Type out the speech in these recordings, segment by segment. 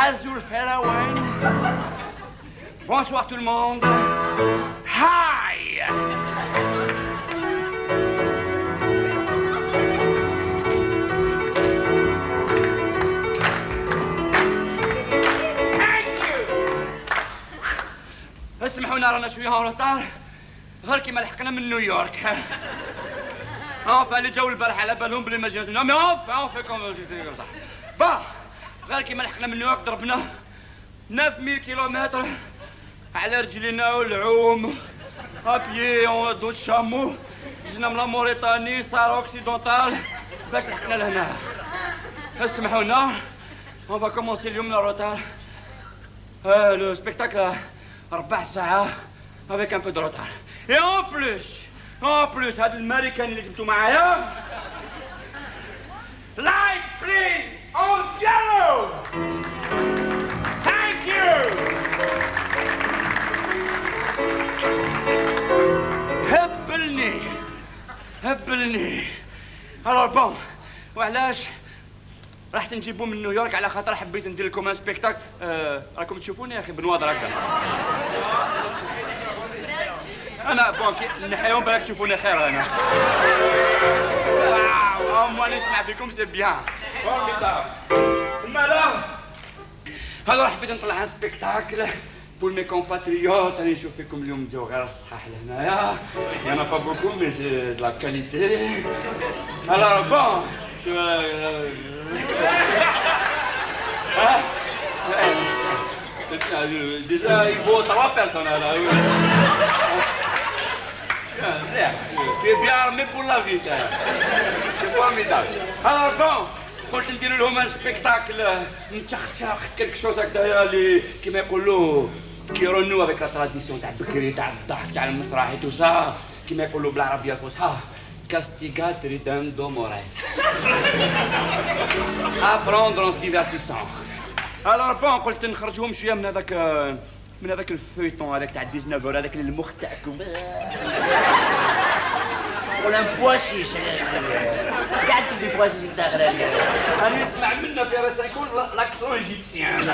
Azul Felawen. Bonsoir tout le monde. Hi! اسمحونا رانا شويه اون روطار غير كيما لحقنا من نيويورك. enfin اللي جاو البارح على بالهم بلي ما جاوش. مي اون في كوم صح. با غير كيما لحقنا من نيويورك ضربنا 9000 كيلومتر على رجلينا والعوم ابيي اون دو شامو. جينا من لا موريتاني سار اوكسيدونتال باش لحقنا لهنا. اسمحونا اون فا كومونسي اليوم لا روطار. لو سبيكتاكل 4 ساعات avec un peu de retard. Et en plus, هاد الامريكان اللي جبتو معايا. Light please on piano. Thank you. هبلني. alors bon وعلاش رحت نجيبو من نيويورك على خاطر حبيت ندير لكم ان سبيكتاكل. راكم تشوفوني يا اخي بنواضر هكا. انا بون كي نحيهم بالك تشوفوني خير انا. واو نسمع فيكم سي بيان. مالا هلا حبيت نطلع ان سبيكتاكل بور مي كومباتريوت. راني نشوف فيكم اليوم جاو غير الصحاح لهنايا. يانا با بوكو مي سي دو لا كاليتي. alors bon déjà il faut 3 personnes là. Tu es bien armé pour la vie. C'est formidable. alors bon قلت ندير لهم ان سبيكتاكل نتشخشخ كلك شوز هكذايا اللي كيما يقولوا كيرونو افيك لا تراديسيون تاع بكري تاع الضحك تاع المسرحي تو سا كيما يقولوا بالعربيه الفصحى كاستيغات ريدندو موريس. apprendre en se divertissant. alors bon قلت نخرجوهم شويه من هذاك الفيتون هذاك تاع 19 هذاك المخ تاعكم. ولا بواشيش قاعد تدي بواشيش نتاع غرالي. انا نسمع منا في راسي يكون لاكسون ايجيبسيان.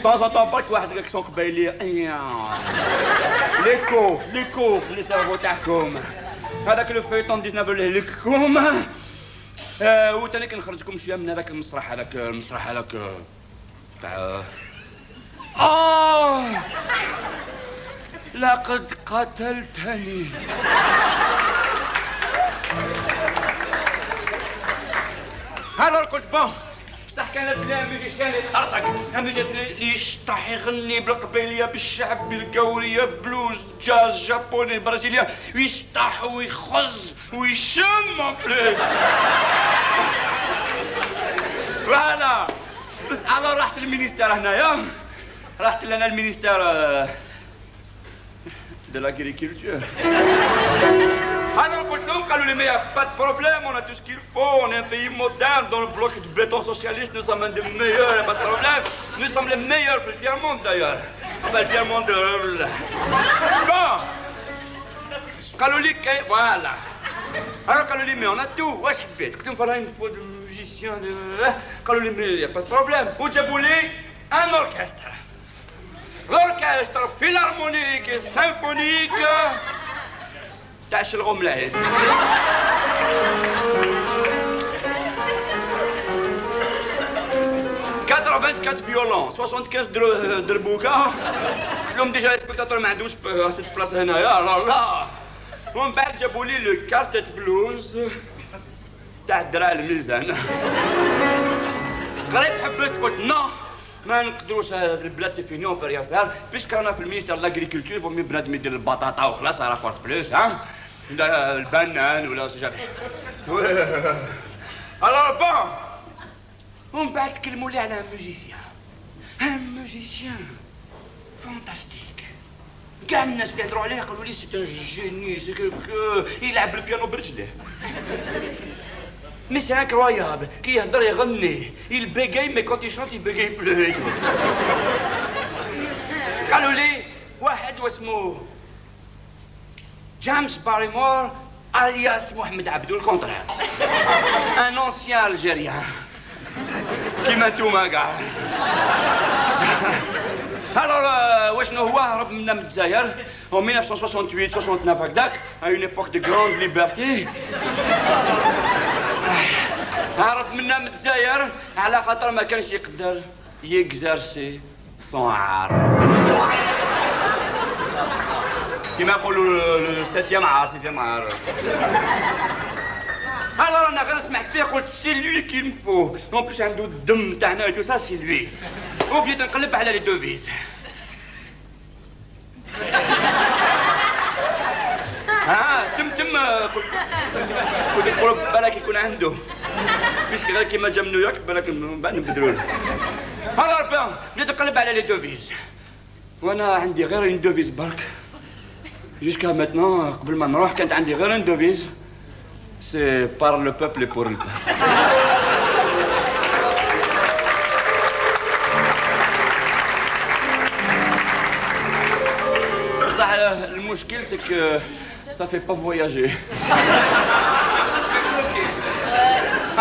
طون طون برك واحد لاكسون قبايلي. ليكو في السيرفو تاعكم هذاك لو فيتون 19 اللي لكم. وتاني كنخرجكم شويه من هذاك المسرح هذاك تاع لقد قتلتني. هذا قلت بون بصح كان لازم لها ميوزيسيان يطرطق، ميوزيسيان اللي يشطح يغني بالقبيليه بالشعب بالقوريه بلوز جاز جابوني برازيليا ويشطح ويخز ويشم اون بلوس. فوالا بس الو رحت للمينيستير هنايا، رحت لنا المينيستير de l'agriculture. Alors, قالوا لي mais pas de problème, on a tout ce qu'il faut, on est un pays moderne, dans le bloc de béton socialiste, nous sommes un des meilleurs, pas de problème. Nous sommes les meilleurs في التيرموند d'ailleurs. Enfin, le tiers-monde. Bon. قالوا لي voilà. Alors, قالوا لي mais on a tout. واش حبيت؟ قلت لهم voilà il faut des musiciens. قالوا لي mais y a pas de problème. وجابوا لي un orchestre. L'orchestre philharmonique et symphonique تاع شلغم العيد. 84 فيولون 75 دربوكه. قلت لهم ديجا السبيكتاتور ما عندوش سيت بلاصه هنايا لا. ومن بعد جابوا لي لو كارتيت بلوز تاع الدرع الميزان. قريت حبست قلت نو ما نقدروش البلاد سي فيني اون بو فير بيسك رانا في المينيستير لاغريكولتور فمي بنادم يدير البطاطا وخلاص راه فورت بلوس ها ولا البنان ولا سي جافي. الوغ بون ومن بعد تكلموا لي على ان موزيسيان فانتاستيك. كاع الناس اللي يهضروا عليه قالوا لي سي ان جيني سي كو يلعب البيانو برجليه. Mais c'est incroyable, qui يهضر يغني، il bégaye mais quand il chante il bégaye plus. قالوا لي واحد واسمه جيمس باريمور alias محمد عبدو الكونترير. Un ancien Algérien. كيما انتوما كاع. Alors, وشنو هو هرب منا من الجزائر en 1968 69 هكذاك à une époque de grande liberté. هرب منا من الجزائر على خاطر ما كانش يقدر يكزرسي صون عار. كيما يقولوا السيتيام عار سيزيام عار. Alors انا غير سمعت فيه قلت سي لوي كي مفو اون بليس عنده الدم تاعنا تو سا سي لوي. وبديت نقلب على لي دوفيز. تم قلت نقولوا بالك يكون عنده بيسك غير كيما جا من نيويورك بالك من بعد نبدلوا له. alors بان بديت نقلب على لي دوفيز وانا عندي غير اون دوفيز برك جوسكا ماتنون. قبل ما نروح كانت عندي غير اون دوفيز سي بار لو بوبل بور لو بوبل. صح المشكل سي كو ça fait pas voyager.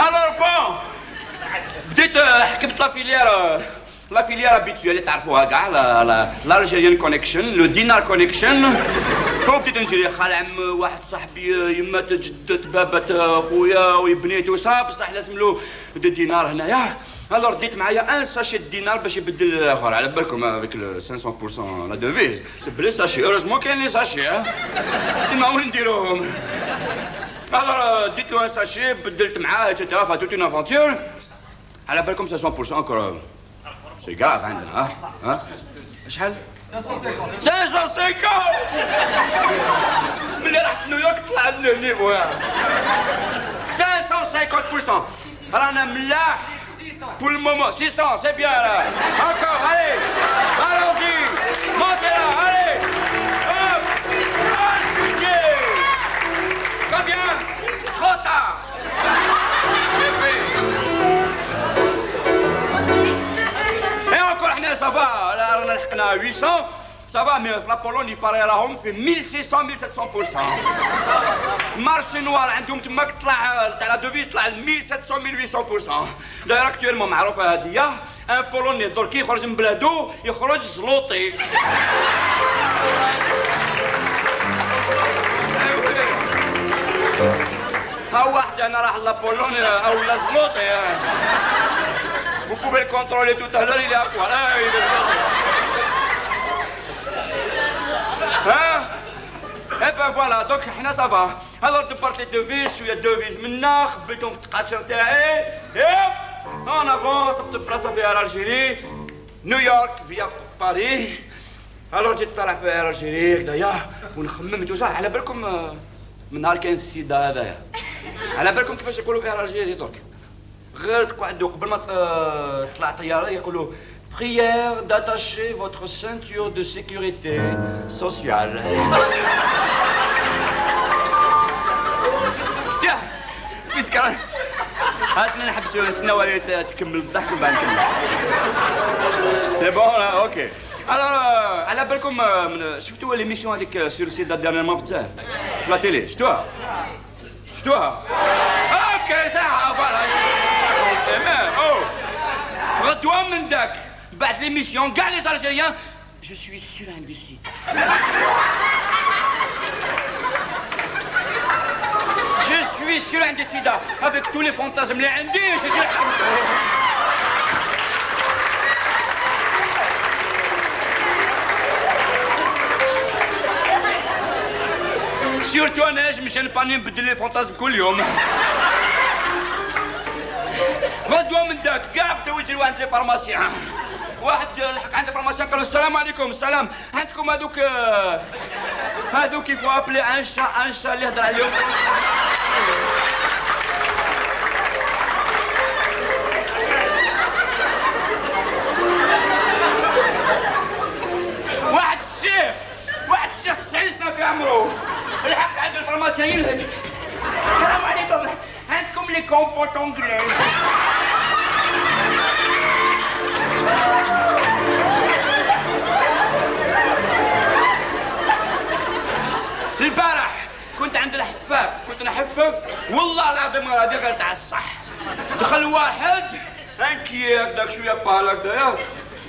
Alors bon بديت حكمت لا فيليير habituelle تعرفوها كاع l'Algerian connection le dinar connection. وبديت نجري خال عم واحد صاحبي يمات جدة بابة خويا وبنيته صاب بصح لازم له دينار هنايا. alors ديت معايا ان ساشي دينار باش يبدل الاخر على بالكم افيك 500% لا دوفيز سي بلي ساشي اوروزمون كاين لي ساشي سيما وين نديروهم. alors ديت له ان ساشي بدلت معاه اتسيتيرا فا توت اون افونتور على بالكم 500% انكور سي كاف عندنا ها شحال 550 ملي رحت نيويورك طلع لنا النيفو 550%. رانا ملاح pour le moment 600 c'est bien là encore allez allons-y montez là allez hop étudiez très bien trop tard c'est fait et encore احنا ça va رانا لحقنا 800 ça va mais في la Pologne يباري راهم في 1600 1700%. مارشي نوار عندهم تماك طلع تاع لا دوفيز طلع 1700 1800%. داير اكتويلمون معروفه هاديه ان بولوني درك يخرج من بلادو يخرج زلوطي. ها واحد انا راح لا بولوني او لا زلوطي. Vous pouvez le contrôler tout à l'heure, il est à poil. Hein? Eh ben voilà, donc حنا ça va. Alors دبرت لي دوفيز شويه دوفيز منا خبيتهم في التقاشر تاعي. هوب اون افون صبت بلاصه فيها الجيري نيويورك فيا باري. alors جيت طالع في الجيري هكذايا ونخمم تو صح على بالكم من نهار كاين السيده هذايا على بالكم كيفاش يقولوا في الجيري درك غير تقعدوا قبل ما تطلع طياره يقولوا prière d'attacher votre ceinture de sécurité sociale. tiens puisque هاسنا نحبسوا نسناو تكمل الضحك وبعد نكمل. سي بون لا اوكي. alors على بالكم شفتوا ليميسيون هذيك سور سيت ديرنييرمون في الجزائر في لا تيلي شفتوها اوكي صح فوالا غدوه من داك بعد ليميسيون كاع لي الجيريان جو سوي سور ان دو سيت. Je suis sur un des sida avec tous les fantasmes les indiens, c'est sûr. Surtout انا مشان باني نبدل لي فانتازم كل يوم. غدوه من داك كاع بداو يجريو عند لي فارماسيان. واحد لحق عند الفارماسيان قال السلام عليكم السلام عندكم هذوك يفو ابلي ان شا اللي هضر عليهم. واحد الشيخ 90 سنه في عمره الحق عند الفارماسيان ينهج. السلام عليكم عندكم لي كومبوت انجلي. البارح كنت عند الحفاف كنت نحفف والله العظيم غادي غير تاع الصح. دخل واحد ان مكي هكذاك شويه بحال هكذايا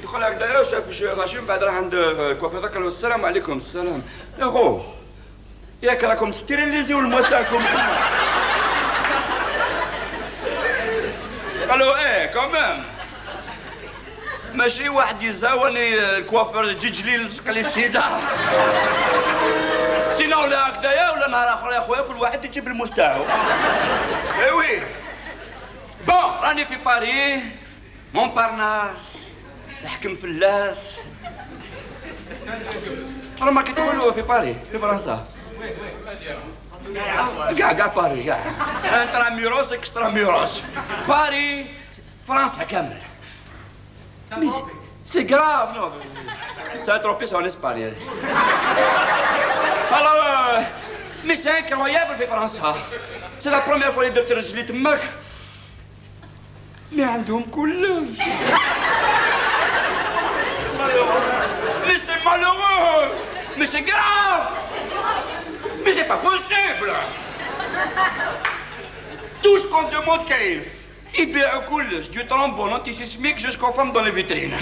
دخل هكذايا شاف شي غاشي من بعد راح عند الكوافير ذاك قال له السلام عليكم السلام يا خو ياك راكم تستيريليزيو المواس تاعكم قال له ايه كومام ماشي واحد يزاوني الكوافير يجي جليل يلصق لي السيده سينا ولا هكذايا ولا نهار اخر يا خويا كل واحد يجيب الموس تاعو اي وي بون راني في باري مونبارناس نحكم فلاس راه ما كتقولوا في باري في فرنسا كاع باري كاع انترا ميروس اكسترا ميروس باري فرنسا كامل سي غراف نو سي تروبيس اون اسبانيا alors mais c'est incroyable في فرنسا سي لا بروميير فوا اللي درت رجلي تماك مي عندهم كلش mais c'est malheureux mais c'est grave mais c'est pas possible tout ce qu'on demande كاين يبيعوا كلش دو ترامبون انتي سيسميك جوسكو فام دون لي فيترين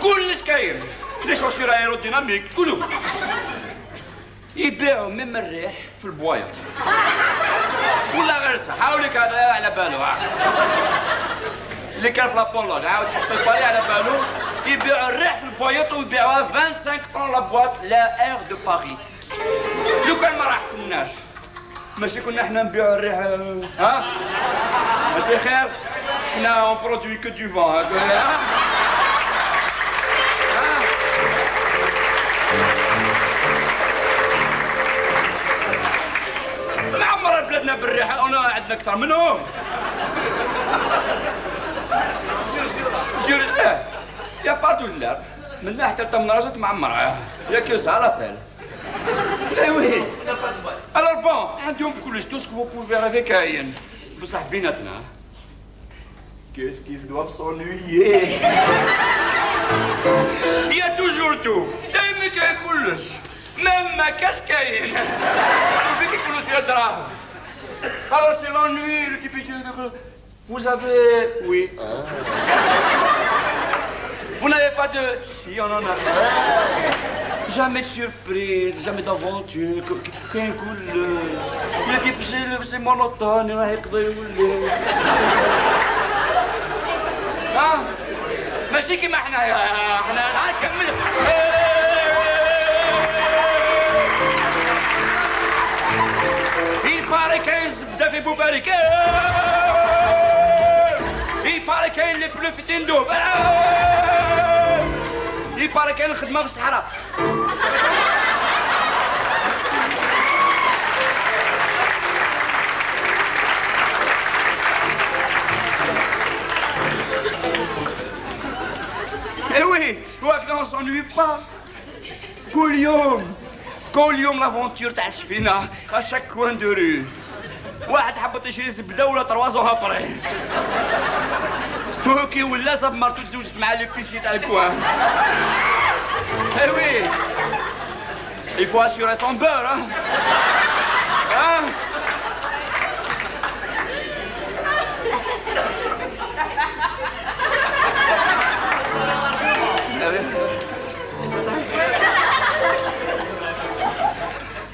كلش كاين لي شوسير ايروديناميك كلو يبيعوا ميم الريح في البوايط ولا غير صح حاولك هذا على بالو اللي كان في لابولوج عاود حط الباري على بالو يبيعوا الريح في البوايط ويبيعوها 25 فرون لا بواط لا اير دو باري لو كان ما راحتلناش ماشي كنا حنا نبيعوا الريح ها ماشي خير حنا اون برودوي كو دو فون ها ما عمر بلادنا بالريحه انا عندنا اكثر منهم جير ايه يا فارتو اللار من ناحيه حتى من رجت معمره يا كيوس على لابيل اي وي الور بون عندهم كلش تو سكو بوفي رافي كاين بصح بيناتنا كيس كيف دواب سونويي يا توجور تو دايما كاين كلش ميم ما كاش كاين وفيك يكونوا شويه دراهم alors c'est l'ennui le type vous avez oui vous n'avez pas de si on en a jamais de surprise jamais d'aventure كاين كلش le type c'est monotone راه يقضي يولي ها ماشي كيما حنايا حنا نكمل Il paraît qu'un zbda في بوباريك Il paraît كاين لي بلو في تندوب Il paraît كاين الخدمة في الصحراء Eh oui, وهكذا on s'ennuie pas كل يوم لافونتور تاع السفينة اشاك كوان دو رو واحد حبط يشري زبدة ولا طروازو هابري هو كي ولا صاب مرتو تزوجت مع لي بيسي تاع الكوان اي وي il faut assurer son beurre hein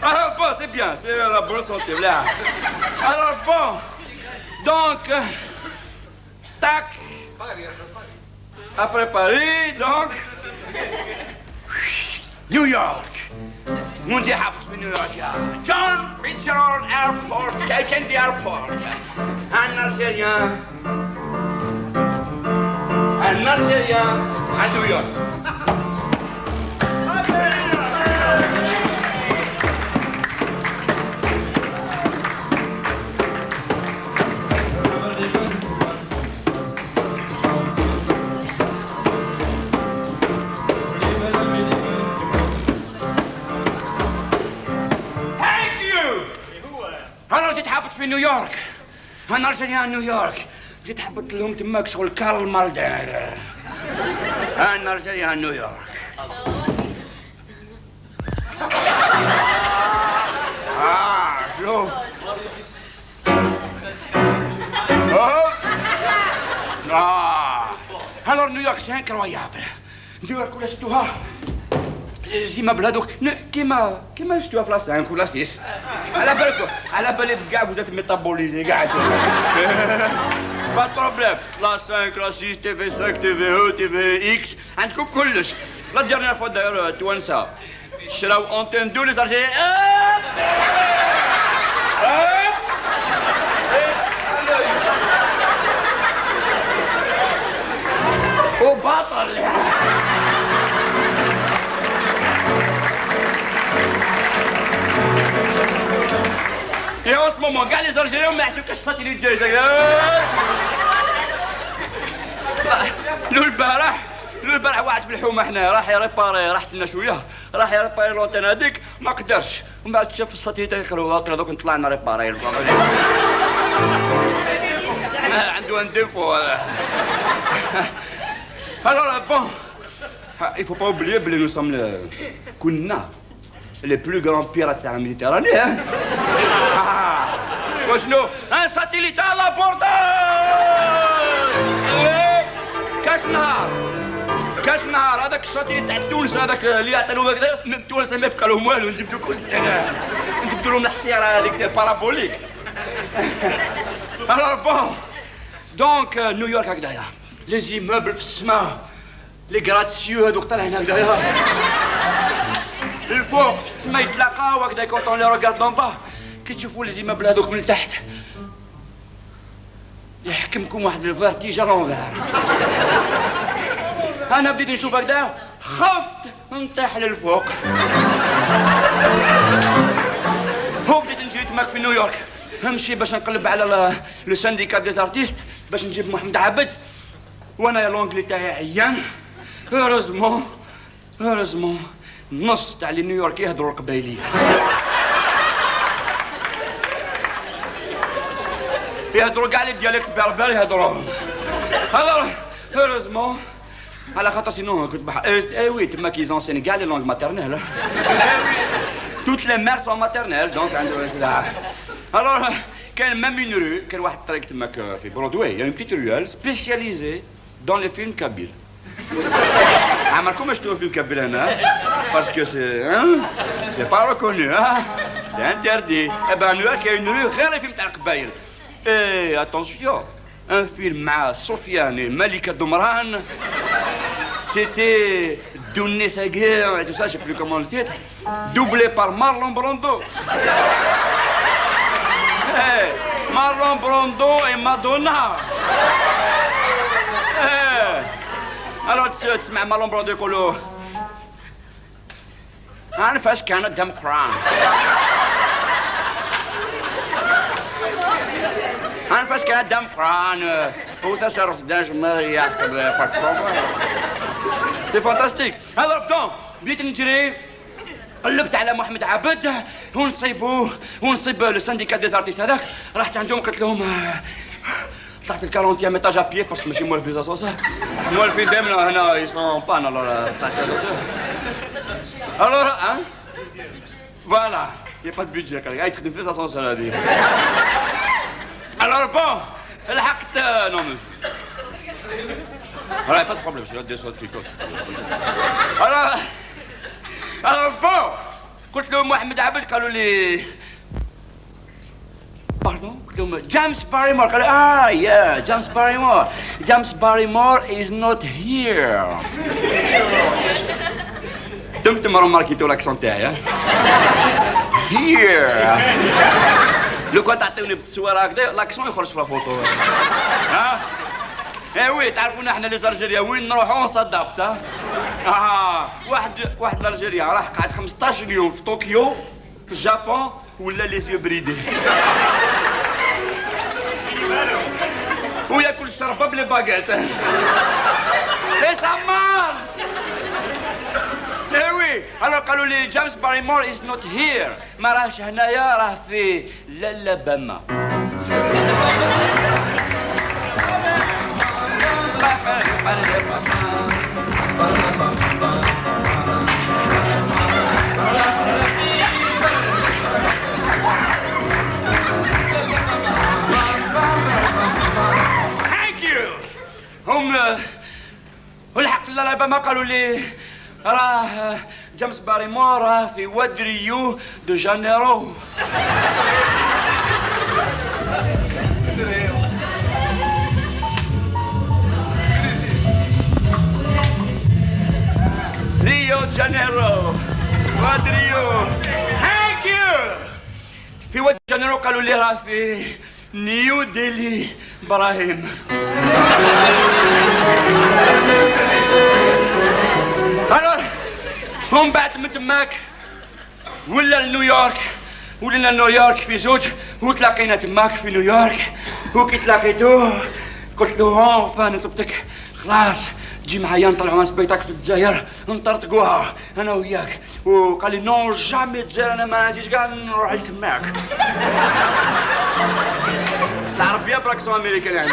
Alors bon, c'est bien, c'est la bonne santé, là. Alors bon, donc, tac, après Paris, donc, New York. Mundi habt في نيويورك يا John Fitzgerald Airport, Kennedy Airport. Un Algérien à New York. في نيويورك انا رجعنا نيويورك جيت حبت لهم تماك شغل كارل مالدين انا رجعنا نيويورك شوف Alors نيويورك سي انكرويابل. نيويورك ولا شفتوها les immeubles هذوك كيما شفتوها في لا 5 ولا 6. على بالي كاع vous êtes métabolisés كاع. Pas de problème. La 5, la 6, TV5, TVE, TVX, عندكم كلش. La dernière fois d'ailleurs توانسة شراو antenne 2 les Algériens. وبطل. Et en ce moment, regarde les Algériens, mais ce que je sens, il est déjà. لو البارح واحد في الحومه حنا راح يريباري راحت لنا شويه راح يريباري لونتين هذيك ما قدرش ومن بعد شاف الساتيليت يقراوها قال دوك طلعنا ريباري عنده ان ديفو هذا. Alors bon, il faut pas oublier que nous sommes les plus grands pirates de la Méditerranée. Hein? وشنو؟ ان ساتيليت على كاش نهار هذاك الساتيليت تاع تونس هذاك اللي يعطيو هكذا من تونس ما يبقى لهم والو نجبدو كل نجبدو لهم الحصيره هذيك بارابوليك. Alors bon, donc نيويورك هكذايا لي زيموبل في السماء لي غراتسيو هذوك طالعين هكذايا الفوق في السماء يتلاقاو هكذا كونطون لي روغارد دون با كي تشوفوا لي زيموبل هذوك من تحت يحكمكم واحد الفيرتيج لونفير. انا بديت نشوف هكذا خفت نطيح للفوق. هو بديت نجري تماك في نيويورك نمشي باش نقلب على لو سانديكا دي زارتيست باش نجيب محمد عبد وانا يا لونجلي تاعي عيان. هورزمون نص تاع لي نيويورك يهضروا القبايليه يهضروا كاع لي ديالكت بربر يهضروهم. هورزمون على خاطر سينو كنت اي وي تما كيزونسيني كاع لي لونغ ماتيرنيل. توت لي مير سون ماتيرنيل دونك عندهم. الوغ كاين ميم اون رو كاين واحد الطريق تماك في برودواي يعني بتيت رويال سبيسياليزي دون لي فيلم كابيل. عمركم شفتوا فيلم كابيل هنا باسكو سي با ريكونو سي انتردي. اي بان نيويورك كاين رو غير الفيلم تاع القبايل. اي اتونسيون ان فيلم مع سفيان ملكة دمران c'était Donner sa guerre et tout ça, je sais plus comment le titre, doublé par Marlon Brando. Hey, Marlon Brando et Madonna. Hey. Alors تسمع مارلون براندو يقولوا أنا فاش كانت دم قران. أنا فاش كانت دم قران وتصرف داج ما يعرف سي فانتاستيك. هذا بدون بديت نجري قلبت على محمد عبد ونصيب لو سانديكا دي زارتيست هذاك رحت عندهم قلت لهم طلعت الكارونتيام ايطاج ابيي باسكو ماشي موالف بيزاسونسور موالفين دايما هنا يسون بان. الوغ طلعت الوغ فوالا يا با دو بيدجي هاي تخدم في ليزاسونسور هذه. الوغ بون لحقت نو voilà, pas de problème, c'est là des sauts de picote. Alors bon, قلت لهم محمد عبد قالوا لي باردون قلت لهم جيمس باريمور قالوا يا جيمس باريمور is not here. تم رماركيتو لاكسون تاعي here. لو كنت تعطيوني بالتصويره هكذا لاكسون يخرج في الفوتو. ها ايه وي تعرفونا احنا لي زالجيريا وين نروحو نصدبت. واحد الالجيريا راح قعد 15 يوم في طوكيو في الجابون ولا لي سيو بريدي وياكل الشربه بلي باكيت. اي سا مارش. ايه وي الو قالوا لي جيمس باريمور از نوت هير ما راهش هنايا راه في لالاباما. Thank you. هم والحق لا ما قالوا لي راه جيمس باريمور راه في واد ريو دو جانيرو. ريو دو جانيرو واد ريو. ثانك يو. في واد جانيرو قالوا لي راه في نيو ديلي ابراهيم. الو هم بعد من تماك ولا لنيويورك ولنا نيويورك في زوج وتلاقينا تماك في نيويورك وكي تلاقيتوه قلت له هون فنصبتك خلاص تجي معايا نطلعوا سبيطاك في الجزائر نطرطقوها انا وياك وقال لي نو جامي الجزائر انا ما نجيش كاع نروح لتماك. العربيه براكسون امريكان عندي.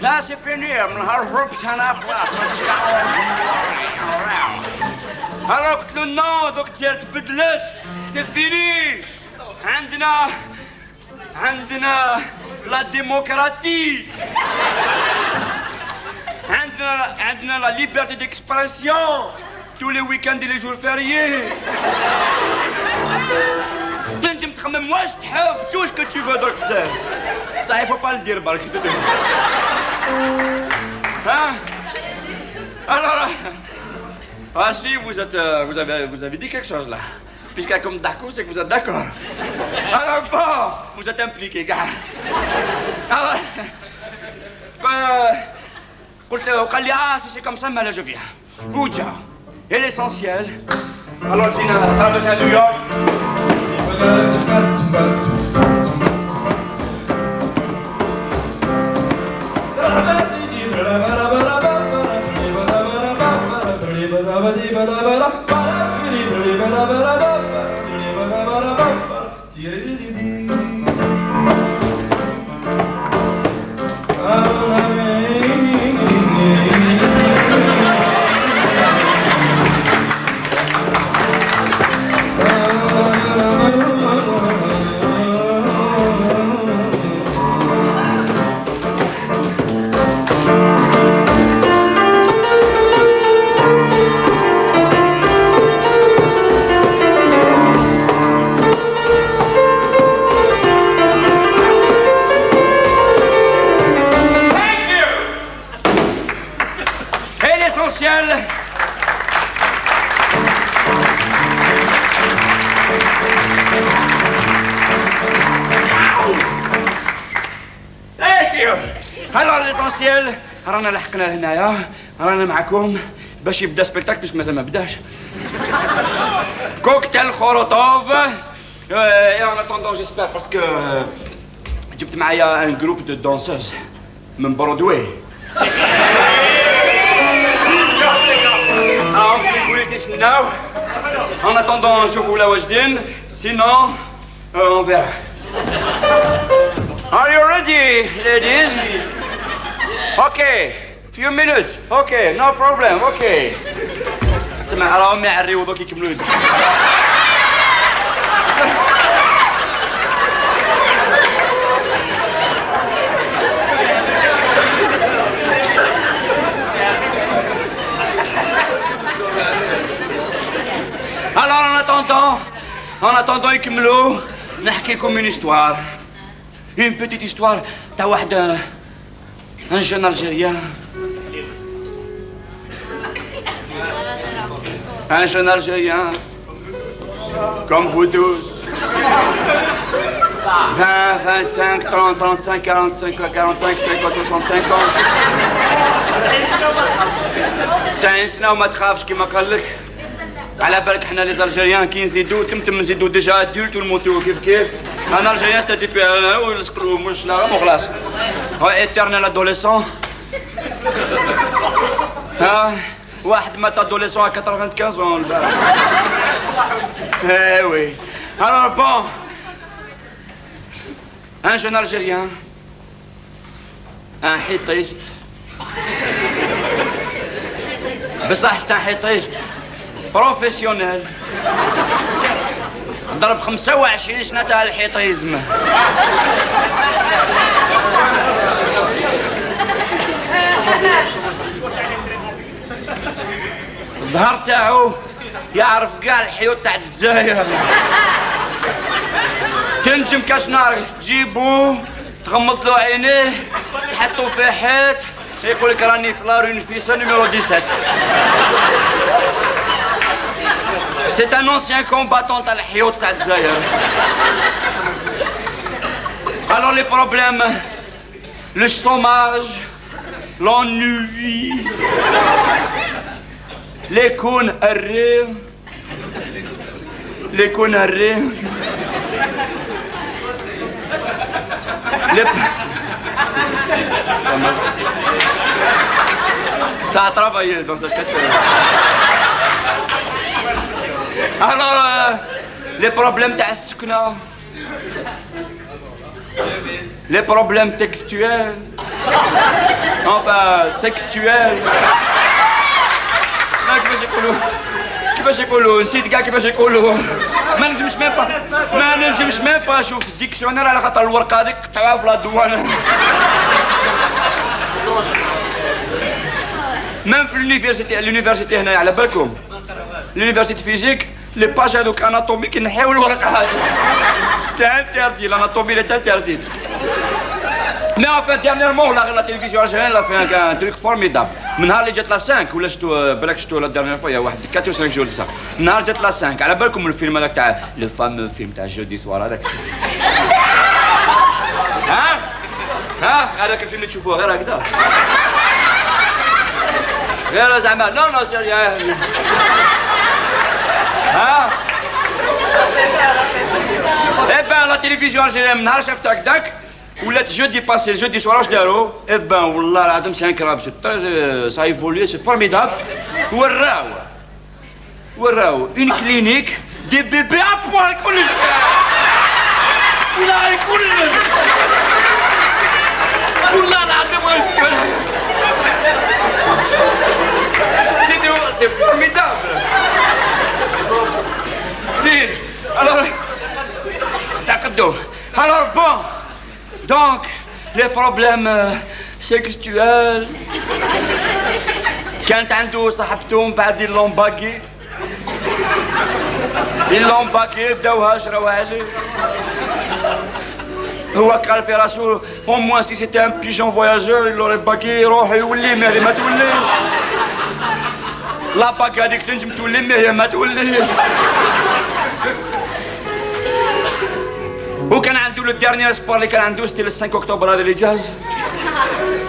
لا سي فيني من نهار هربت انا خلاص ما نجيش كاع. انا قلت له نو دوك الجزائر تبدلت سي فيني. عندنا لا ديموكراتي. عندنا لا ليبرتي ديكسبرسيون tous les week-ends et les jours fériés. تنجم تخمم واش تحب tout ce que tu veux درك الجزائر. صح il faut pas le dire برك. Hein? Alors, ah si, vous avez dit quelque chose là. Puisqu'il comme d'accord, c'est que vous êtes d'accord. Alors bon, vous êtes impliqués, gars. Alors, قال لي si c'est comme ça, mais là je viens. Bouja. Et l'essentiel. Alors Tina, traverse à New York. Alors l'essentiel رانا لحقنا لهنايا رانا معكم باش يبدا سبيكتاكل باسكو مازال ما بداش. كوكتيل خروطوف اي ان اتوندون جيسبر باسكو جبت معايا ان جروب دو دونسوز من برودواي. نقولي تسناو ان اتوندون نشوفوا ولا واجدين سينون اون فيرا. Are you ready, ladies? Okay, few minutes. Okay, no problem. Okay. سمع راهم يعريو دوك يكملوا يدو. Alors en attendant يكملوا نحكي لكم une histoire. Une petite histoire تاع واحد un jeune Algérien. Un jeune Algérien, comme vous tous. 20, 25, 30, 35, 45, 45, 50, 65 ans. ساينسنا وما تخافش كيما قال لك. على بالك حنا لي زالجيريان كي نزيدو تمتم نزيدو ديجا ادولت ونموتو كيف. انا الجيريان ستاتي بي ونسكرو مش نعرفو خلاص. هو ايترنال ادوليسون. ها واحد مات ادوليسون 95 ans البارح. Eh oui. Alors bon, un jeune Algérien, un حيطيست. بصح ستا حيطيست بروفيسيونيل. ضرب 25 سنة تاع الحيطيزم. الظهر تاعو يعرف كاع الحيوط تاع الجزائر. تنجم كاش نار تجيبوه تغمض له عينيه تحطو في حيط يقول لك راني في لارون فيسا نيميرو 17. C'est un ancien combattant تاع الحيوط تاع الجزائر. Alors les problèmes, le chômage, l'ennui, les conneries, les conneries, les... Ça a travaillé dans sa tête. Alors, les problèmes d'Askuna, les problèmes textuels, enfin sexuels. كيفاش يقولوا نسيت كاع كيفاش يقولوا. ما نجمش ميم با نشوف الديكسيونير على خاطر الورقه هذيك قطعوها في لادوانه. ميم في اليونيفرسيتي هنايا على بالكم l'université physique, les pages anatomiques, ils n'ont pas. C'est interdit, l'anatomie est interdite. Mais en fait, dernièrement, la télévision algérienne a fait un truc formidable. Maintenant, elle est la 5, ou là, je la dernière fois, il y a 4 ou 5 jours de ça. Maintenant, elle est la 5. À la belle, comme le film, le fameux film, jeudi soir. Hein? هذاك الفيلم اللي تشوفوه غير هكذا. غير زعما non, c'est rien. ها؟ Eh ben la télévision algérienne نهار شفت هكذاك ولات جودي باسي جودي soir واش داروا؟ Eh ben والله العظيم سي انكراب سي تري سا ايفولي سي فورميدابل. وراو اون كلينيك دي بيبي ابوال كلش. ولا كلش. والله العظيم واش c'est formidable. Si, alors, alors bon, donc, les problèmes sexuels, كانت عنده صاحبته من بعد اللون باقي بداوها جراوها عليه. هو قال في راسو au moins si c'était un pigeon voyageur il aurait باقي يروح يولي مالي ما توليش. لا باك هذيك تنجم تولي مي ما توليش. وكان عنده لو ديرنيير سبور اللي كان عنده ستي 5 اكتوبر هذا اللي جاز.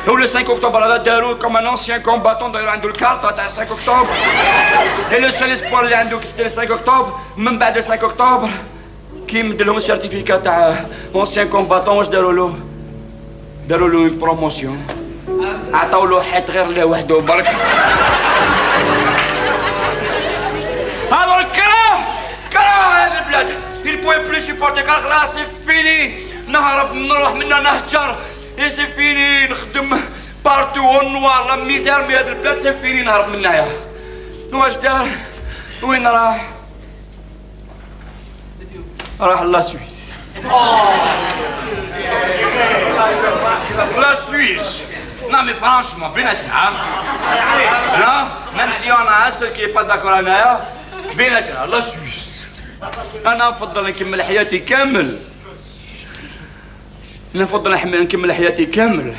هو لو 5 اكتوبر هذا دارو كوم ان انسيان كومباتون داير عنده الكارطه تاع 5 اكتوبر. اي لو سول سبور اللي عنده ستي 5 اكتوبر من بعد 5 اكتوبر كي مد لهم السيرتيفيكا تاع انسيان كومباتون واش داروا له؟ داروا له اون بروموسيون. عطاو له حيط غير لوحده برك. Alors كره هذه البلاد il pouvait plus supporter قال خلاص سي فيني نهرب نروح منا نهجر سي فيني نخدم بارتو اون نوار لا ميزير مي هذه البلاد سي فيني نهرب منايا. واش دار؟ وين راح؟ راح لا سويس. لا سويس. Non mais franchement, بيناتنا non, même si on a un seul qui est pas d'accord معايا بيناتنا لا سويس. أنا نفضل نكمل حياتي كامل. نفضل نكمل حياتي كامل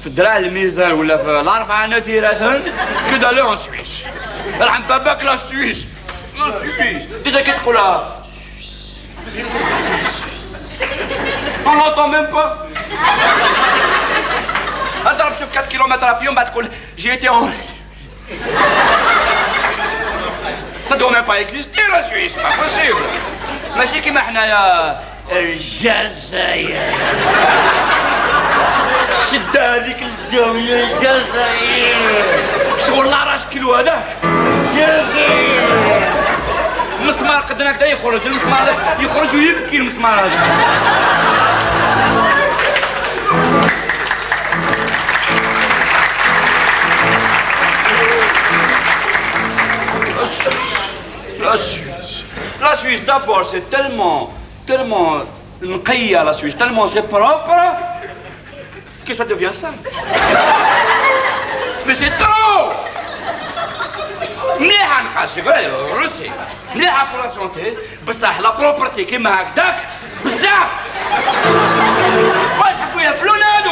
في دراع الميزان ولا في الأربعة نثيرة كدا لا سويس. رحم باباك لا سويس. لا سويس. ديجا كي تقولها سويس. On l'entend même pas. اضرب شوف 4 كيلومتر في يوم بعد تقول جي ايتي اون. Ça doit même pas exister la Suisse, c'est pas possible. ماشي كيما حنايا الجزائر. شد هذيك الزاوية الجزائر. شغل لاراش كيلو هذاك. الجزائر. المسمار قدنا هكذا يخرج، المسمار هذاك يخرج ويبكي المسمار هذاك. La Suisse, d'abord, c'est tellement نقية la Suisse, tellement c'est propre que ça devient simple. Mais c'est trop. حمقى سيغري روسي مليحه بور لا سونتي بصح لا بروبرتي كيما هكذاك بزاف واش تحبوا يهبلونا هادو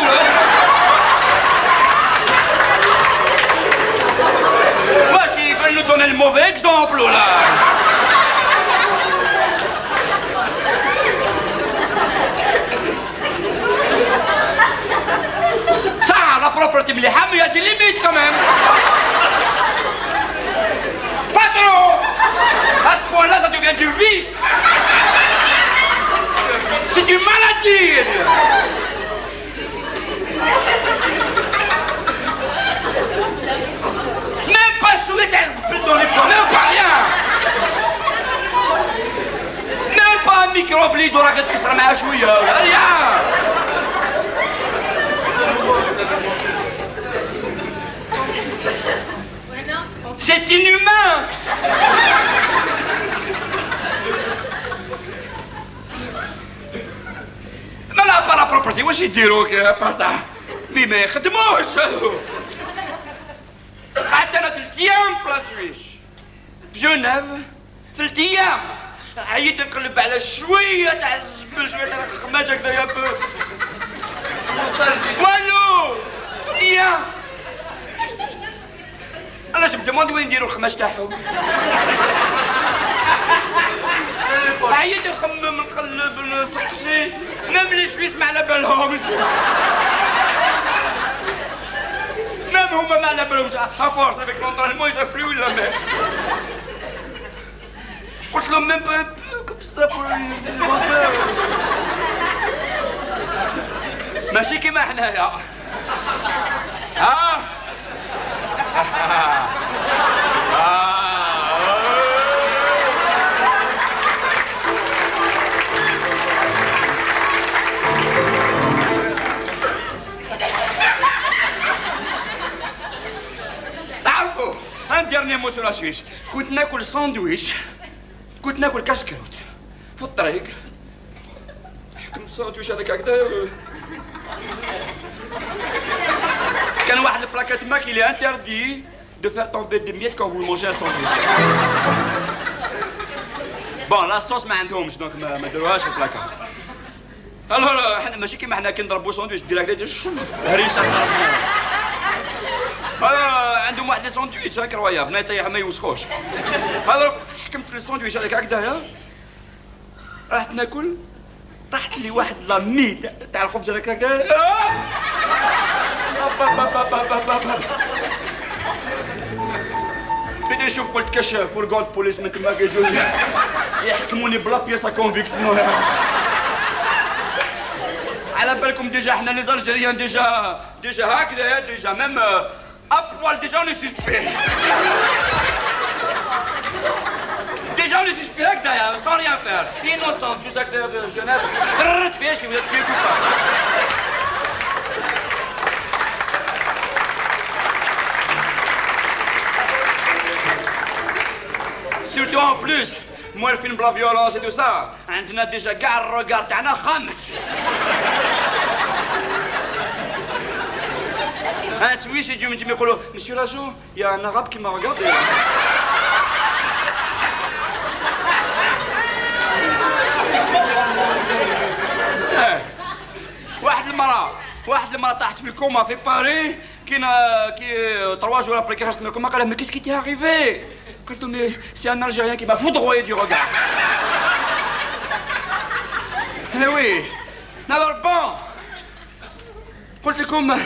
واش يقول نو دوني الموفي اكزومبل ولا صح لا بروبرتي مليحه مي دي ليميت كمان patron à ce point-là ça devient du vice c'est une maladie même pas souhaiter dans les fois même pas rien même pas un microbe اللي يدور راك تكسر معاه شويه rien c'est inhumain ما لا با لا بروبرتي واش يديروك با صح ما يخدموش قعدت انا 3 ايام في لاسويس في جنيف 3 ايام عييت نقلب على شويه تاع الزبل شويه تاع الخماج هكذايا والو يا انا جبت موندي وين يديروا الخماج تاعهم عييت نخمم نقلب نسقسي ميم لي سويس ما على بالهمش ميم هما ما على بالهمش افورس افيك لونطرينمون يشاف بلو ولا ما قلت لهم ميم كوم سا ماشي كيما حنايا ها تعرفوا ان ديرني مو سو لا سويس كنت ناكل ساندويتش كنت ناكل كشكوت في الطريق حكمت الساندويتش هذاك هكذا كان واحد البلاكات ماك il est interdit de faire tomber des miettes quand vous mangez un sandwich. Bon, la sauce ما عندهمش دونك ما داروهاش في البلاكات. الوغ حنا ماشي كيما حنا كي نضربوا ساندويتش ديريكت هريشه عندهم واحد الساندويتش انكرويابل ما يطيح ما يوسخوش. الوغ حكمت الساندويتش هذاك هكذايا رحت ناكل طاحت لي واحد لامي تاع الخبز هذاك هكذا بدي نشوف قلت كشاف ورقود بوليس من تما كيجوني يحكموني بلا بياسا كونفيكسيون على بالكم ديجا حنا لي زالجيريان ديجا هكذا ديجا ميم ابوال ديجا نو سوسبي ديجا نو سوسبي هكذايا سون ريان فير انوسون جوز هكذا في جنيف رد فياش في كوبا Surtout en plus, moi le film de la violence et tout ça, on a déjà gare regard تاعنا خامج. Un Suisse يجي من تما يقولوا Monsieur l'agent, il y a un arabe qui m'a regardé. واحد المرأة طاحت في الكوما في باريس كي 3 jours après qu'elle reste comment قال mais qu'est-ce qui t'est arrivé قلت له mais c'est un Algérien qui m'a foudroyé du regard. Eh oui. Alors bon قلت لكم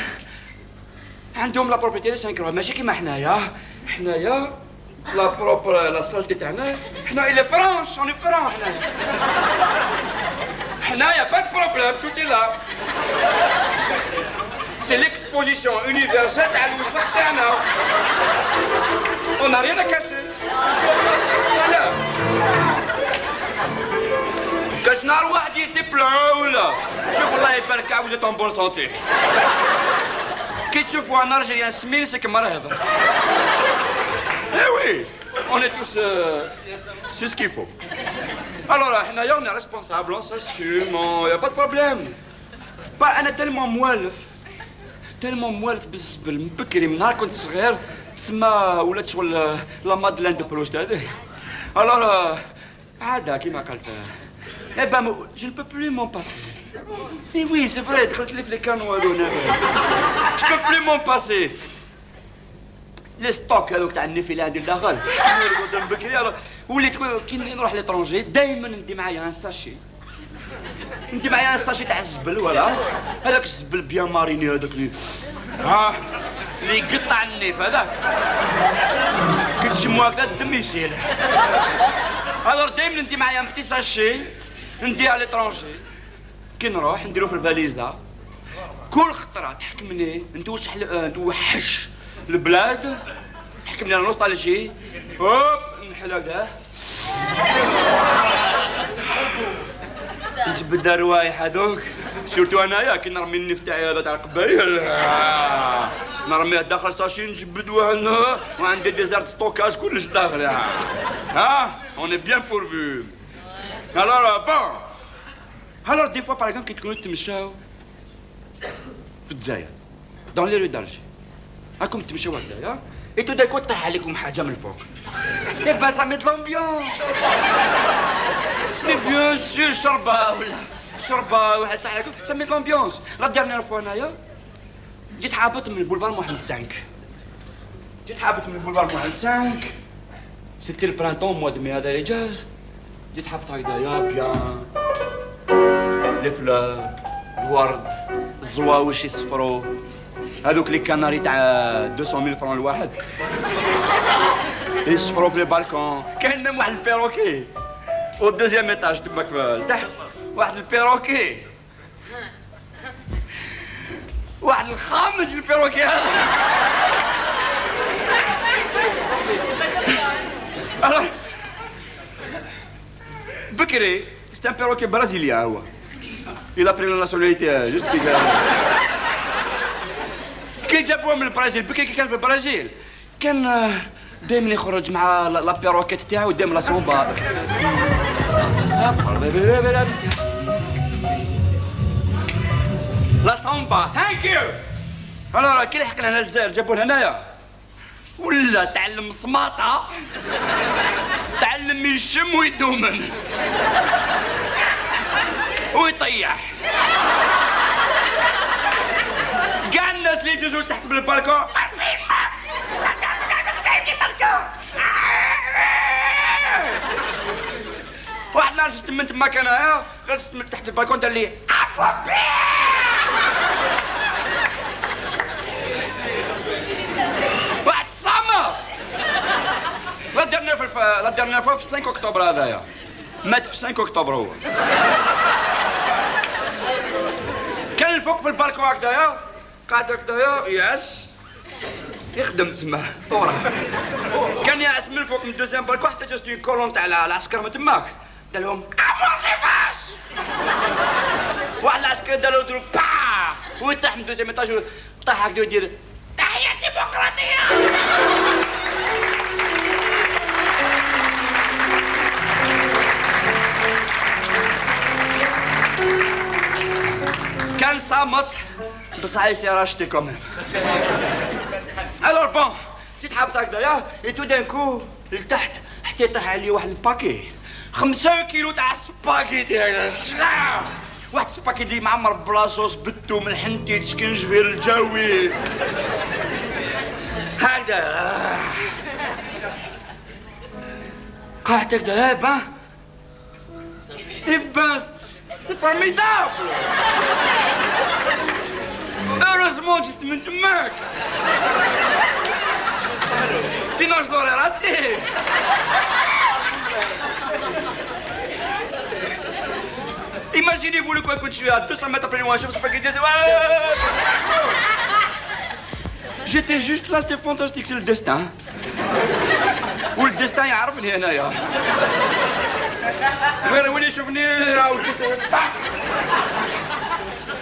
عندهم لا بروبريتي 5 ماشي كيما حنايا لا بروبر لا سالتي تاعنا حنا إلي فرانش اوني فران حنايا با دو بروبليم توتي لا سي ليكسبوزيسيون يونيفرسال تاع الوسخ تاعنا اون ريان كاشي ولا كاش نهار واحد يسي بلان ولا شوف الله يبارك vous êtes en bonne santé كي تشوفوا ان الجيريان سمين سي كما راه يهضر. Eh oui, on est tous... c'est ce qu'il faut. Alors, حنايا on est responsable, on s'assume, il n'y a pas de problème. أنا تلمون موالف بالزبل من بكري من نهار كنت صغير تسمى ولات شغل لا مادلين دو بروست هذيك. الوغ عادة كيما قلت. Eh ben, je ne peux plus m'en passer. Et oui, c'est vrai, دخلت لي في لي كانو هذونا. Je peux plus m'en passer. لي ستوك هذوك تاع النفي اللي عندي لداخل. قدام بكري وليت كي نروح ليترونجي دائما ندي معايا ان ساشي. ندي معايا ان ساشي تاع الزبل ولا هذاك الزبل بيان ماريني هذاك اللي اللي يقطع النيف هذاك. كتشمو هكذا الدم يسيل. الوغ دائما ندي معايا بتي ساشي ندي على ليترونجي. كي نروح نديرو في الفاليزا كل خطره تحكمني ندوحش البلاد تحكمني على نوستالجي هوب نحل هكذا نجبد الروايح هذوك سورتو انايا كي نرمي النف تاعي هذا تاع القبايل نرميه داخل ساشي نجبد وهنا وعندي ديزارت ستوكاج كلش داخل ها اون بيان بورفو. Alors bon, alors des fois par exemple كي تكونوا تمشاو في الجزائر dans les rues d'Alger راكم تمشاو هكذايا et tout d'un coup طيح عليكم حاجة من الفوق. Et ben ça met de l'ambiance. C'est bien sûr شربة واحد طيح عليكم ça met de l'ambiance. La dernière fois انايا جيت هابط من البولفار محمد 5. جيت هابط من البولفار محمد 5. C'était le printemps mois de mai هذا اللي جاز. جيت حابط هكذايا بيان لي فلور الورد الزواوش يصفروا هذوك لي كناري تاع 200,000 فرون الواحد يصفروا في لي بالكون. كاين ميم واحد البيروكي والدوزيام ايطاج تماك تحت واحد البيروكي واحد الخامج البيروكي هذا بكري c'est un perroquet brésilien هو. Il a pris la nationalité juste كي جابوه من البرازيل. بكري كي كان في البرازيل كان دائما يخرج مع لا بيروكيت تاعو دائما لا سومبا. لا سومبا ثانك يو. الوغ كي لحقنا هنا للجزائر جابوه لهنايا ولا تعلم صماطة تعلم يشم ويدومن ويطيح. كاع الناس اللي يجوزوا تحت بالبالكون واحد نهار جيت من تما كان جلست من تحت البالكون دار لي واحد الصامة. لا ديرنيير فوا في 5 اكتوبر هذايا مات في 5 اكتوبر هو. كان الفوق في البالكون هكذايا قاعد هكذايا ياس يخدم تما ثورة. كان ياس من الفوق من الدوزيام بالكون حتى جات اون كولون تاع العسكر من تماك قال لهم امور واحد العسكري داروا ضرب با ويطيح من الدوزيام ايطاج طاح هكذا يدير تحية ديمقراطية. كان صامت بصح يصير اشتي كوميم. الور بون جيت حابط هكذايا اي تو دان كو لتحت حتى يطيح علي واحد الباكي 5 كيلو تاع سباكيتي هكذا. واحد السباكيتي معمر بلاصوص بالثوم الحنتيت سكنجبير الجوي هكذا قاعد هكذا بان سي فورميدابل. هeureusement جست من تماك sinon je l'aurais raté. Imaginez-vous le coin que tu es à 200 mètres plus loin, je ne sais pas qui disait. J'étais juste là, c'était fantastique, c'est le destin. Ou le destin يعرفني هنايا. غير وين يشوفني راهو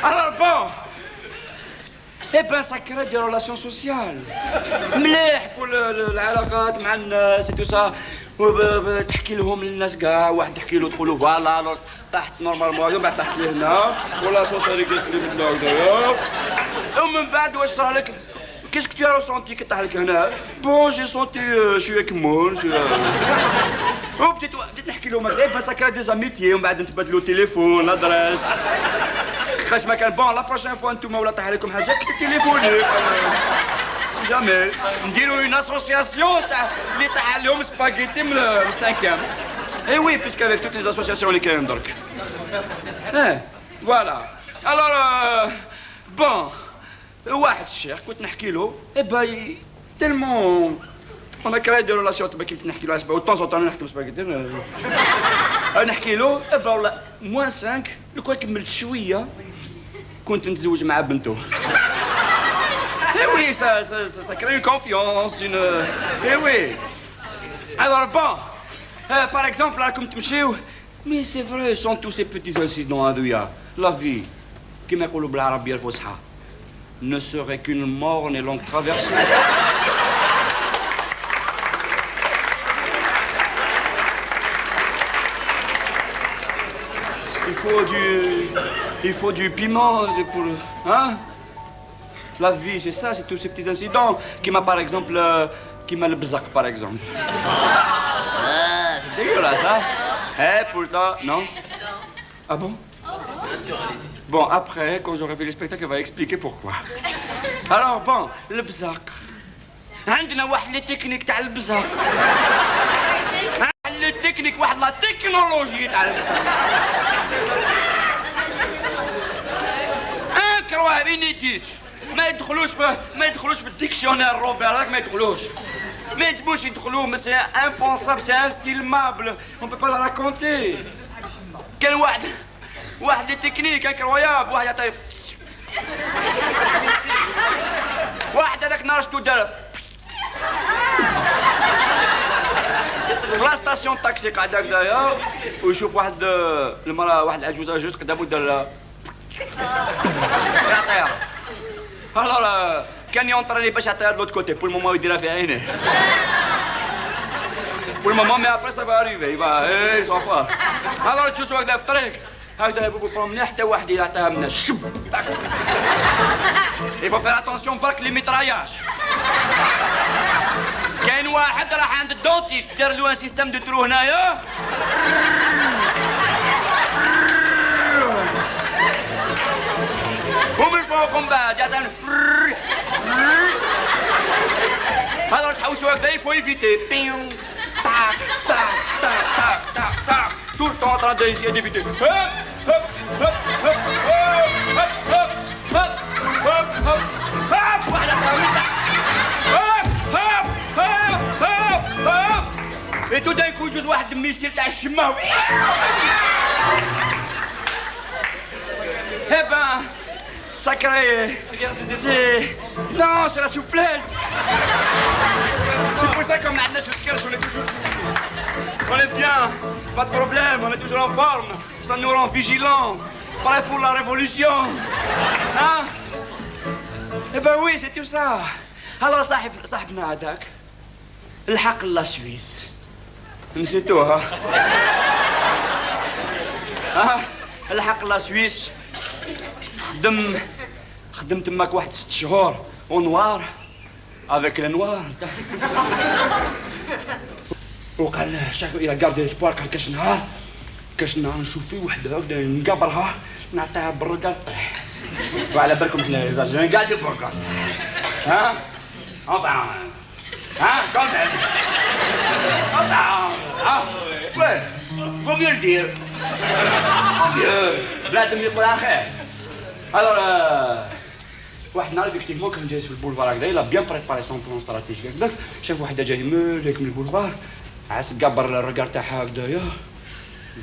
Alors bon. Eh ben ça crée des relations sociales. مليح pour العلاقات مع الناس et tout ça. تحكي لهم للناس كاع واحد تحكي له تقول له فوالا طحت نورمالمون من بعد طحت لهنا ولا سوسيال اكزيست هكذايا ومن بعد واش صرا لك qu'est-ce que tu as ressenti que t'as le canard? Bon, j'ai senti, je suis avec moi, Oh, peut-être نحكي لهم هكذا ça crée des amitiés ومن بعد نتبادلوا تليفون l'adresse. كاش ما كان بون لا بروشين فوا انتوما ولا طاح عليكم حاجه تليفوني. سي جامي نديروا اون اسوسياسيون تاع اللي طاح عليهم سباغيتي من السانكيام. اي وي بيسك افيك توت لي اسوسياسيون اللي كاين درك. فوالا. الوغ بون واحد الشيخ كنت نحكي له باي تالمون انا كراي دي ريلاسيون تبا كيف نحكي له على سباغيتي طون طون نحكي سباغيتي نحكي له والله موان 5 لو كان كملت شويه كنت نتزوج مع بنته. Eh oui, ça crée une confiance, une... Eh oui. Alors bon, par exemple, là, comme tu me sais, mais c'est vrai, sans tous ces petits incidents, Adouya, la vie, qui m'a dit بالعربية الفصحى, ne serait qu'une morne et longue traversée. Il faut du piment pour... Hein? La vie, c'est ça, c'est tous ces petits incidents qui m'a, par exemple, qui m'a le bzak, par exemple. C'est dégueulasse, hein? Pourtant, non? Ah bon? Bon, après, quand j'aurai fait le spectacle, elle va expliquer pourquoi. Alors, bon, le bzak. عندنا واحد لي تكنيك تاع البزاق. لي تكنيك واحد لا تكنولوجي تاع البزاق. انكرواب انيديت. ما يدخلوش في الديكسيونير روبير هذاك ما يدخلوش. ما يجبوش يدخلوا mais c'est impensable, c'est infilmable. On peut pas la raconter. كان واحد لي تكنيك انكروياب واحد يعطي واحد هذاك نارشتو دار لا ستاسيون تاكسي قاعد هكذايا ويشوف واحد المراه واحد العجوزه جوست قدامو دار يعطيها. الوغ كان يونطريني باش يعطيها لوت كوتي بور المومون يديرها في عينيه. بور المومون مي ابري سا فا اريفي يبا اي صافا. الوغ تشوفوا هكذا في الطريق هكذا فو برومني حتى واحد يعطيها من الشب. Il faut faire attention برك لي ميتراياج. كاين واحد راح عند الدونتيست دار له ان سيستم دو ترو هنايا. ومن فوق من بعد يعطيها alors تحوسوا هكذا il faut éviter. Ping, tac, tac, tac, tac, tac, tac. Tout le temps en train d'essayer d'éviter. Hop, hop, hop, hop, hop, hop, hop, hop, hop, hop, واحدة أخرى hop, hop, hop, hop, hop. Et tout d'un coup يجوز واحد ميسيل تاع الشماوي. Eh ben, ça crée... C'est... Non, c'est la souplesse. C'est pour ça qu'on a de cœur, on est toujours... On est bien, pas de problème, on est toujours en forme. Ça nous rend vigilants. Pareil pour la révolution. Hein? Eh ben oui, c'est tout ça. Alors صاحبنا هذاك الحق لا سويس. نسيتوها. الحق لا سويس. خدمت تماك واحد 6 شهور ونوار افيك النوار. وقال شاف الى كاردي اسبوار قال كاش نهار نشوف فيه وحده هكذا نقابرها نعطيها بالرقاط طيح. وعلى بالكم احنا ليزاجيريان قاعد بالرقاط. ها؟ ها؟ كونت وين؟ فو ميو الدير. بلادهم يقولها خير. الوغ واحد النهار effectivement كان جالس في البولفار هكذا لا بيان بريباري سون بلون استراتيجيك هكذاك شاف وحده جاي مالك من البولفار عاس تقبر الرقار تاعها هكذايا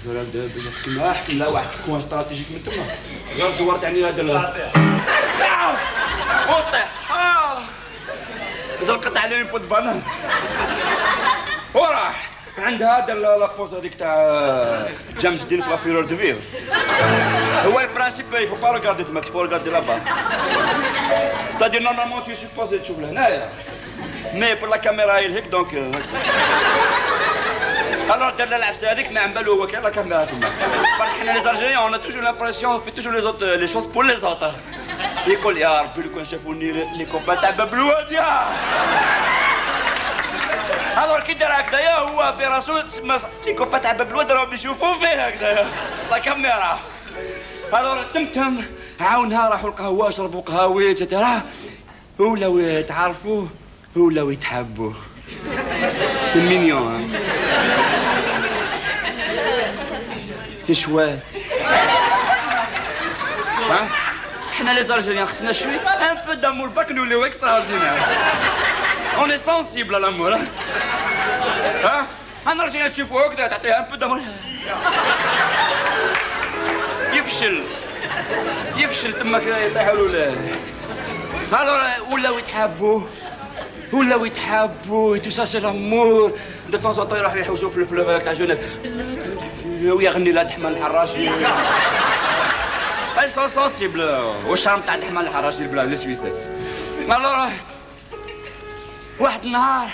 يقول هكذا كيما حكم لا واحد كون استراتيجيك من تما غير دورت عليه هذا وطيح زلقت عليه بوت بانان وراح عند هذا لابوز هذيك تاع جيمس دين في لافيرور دو فيف. هو البرانسيب il faut pas regarder تماك il faut regarder là-bas. C'est-à-dire normalement tu es supposé تشوف لهنايا. مي pour la caméra il هيك دونك. alors دار العفسه هذيك ما عم بالو هو كاين لا كاميرا تما. parce حنا لي زالجيريان on a toujours l'impression on fait toujours les choses pour les autres. يقول يا ربي لو كان شافوني لي كوبا تاع باب الواد يا الوغ كي دار هكذايا هو في راسو تسمى لي كوبا تاع باب الواد راهم يشوفوا فيه هكذايا لا كاميرا الوغ تمتم عاونها راحوا القهوه شربوا قهاوي تاع ولاو يتعرفوا ولاو يتحبوا سي مينيون سي شوات ها حنا لي زالجيريان خصنا شويه ان بو دامور باك نوليو اكسترا اوردينير اون اي سونسيبل على لامور ها نرجع نشوفو هكذا تعطيها ان بو دامور يفشل تماك يطيحوا الاولاد ولاو يتحابوا تو سا سي لامور دو طون طون يروحوا يحوسوا في الفلوف هذاك تاع جنيف ويغني لها دحمان الحراشي elles sont sensibles والشرم تاع دحمان الحراشي البلا لي سويسس الوغ واحد النهار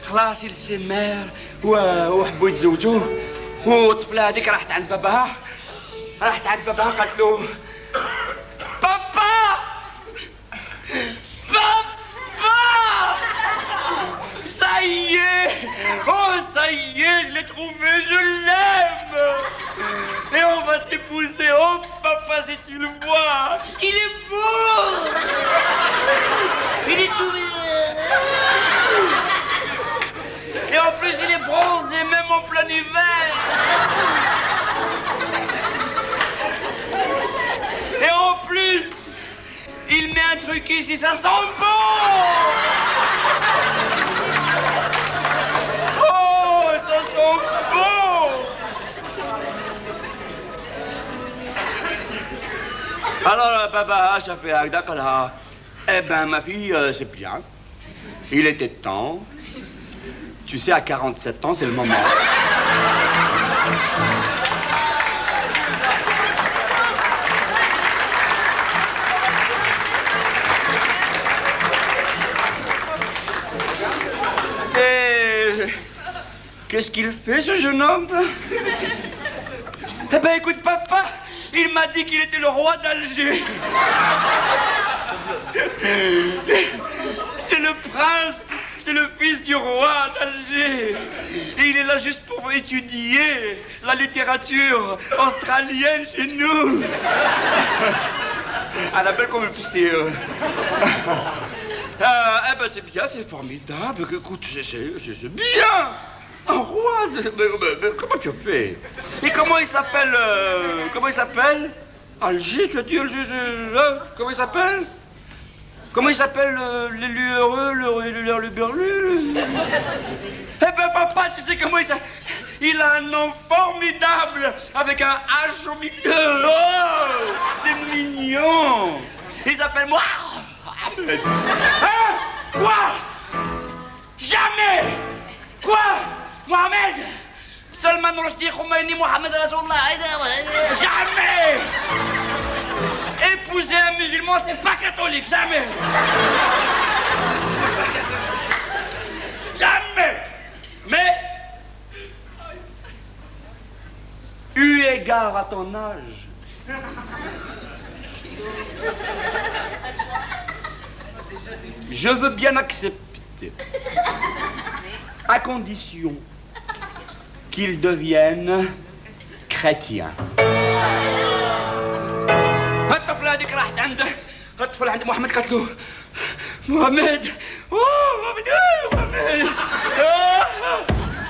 خلاص يلسي مير وحبوا يتزوجوا والطفله هذيك راحت عند باباها قالت له بابا ça y est, oh ça y est, je l'ai trouvé, je l'aime. Et on va s'épouser. Oh papa, si tu le vois, il est beau. Il est tout. Et en plus il est bronzé, même en plein hiver. Et en plus, il met un truc ici, ça sent bon. Alors, papa, ça fait d'accord là. Eh ben, ma fille, c'est bien. Il était temps. Tu sais, à 47 ans, c'est le moment. Et qu'est-ce qu'il fait, ce jeune homme? Eh ben, écoute, papa, il m'a dit qu'il était le roi d'Alger. C'est le prince, c'est le fils du roi d'Alger. Et il est là juste pour étudier la littérature australienne chez nous. Elle appelle comme le fils eh ben, c'est bien, c'est formidable. Écoute, c'est bien. Un roi, mais comment tu fais? Et comment il s'appelle Alger, tu as dit Alger, comment il s'appelle? Comment il s'appelle l'élu heureux, le berlu? Eh ben papa, tu sais comment il s'appelle? Il a un nom formidable, avec un H au milieu. Oh, c'est mignon. Il s'appelle moi. Hein? Quoi? Jamais. Quoi? Mohamed! Salman Rushdie Khomeini, Mohamed Rasulullah. Jamais! Épouser un musulman, c'est pas catholique, jamais! Jamais! Mais, eu égard à ton âge, je veux bien accepter, à condition qu'il devienne chrétien. الطفل هذيك راحت عند الطفل عند محمد قالت له Mohamed, oh Mohamed,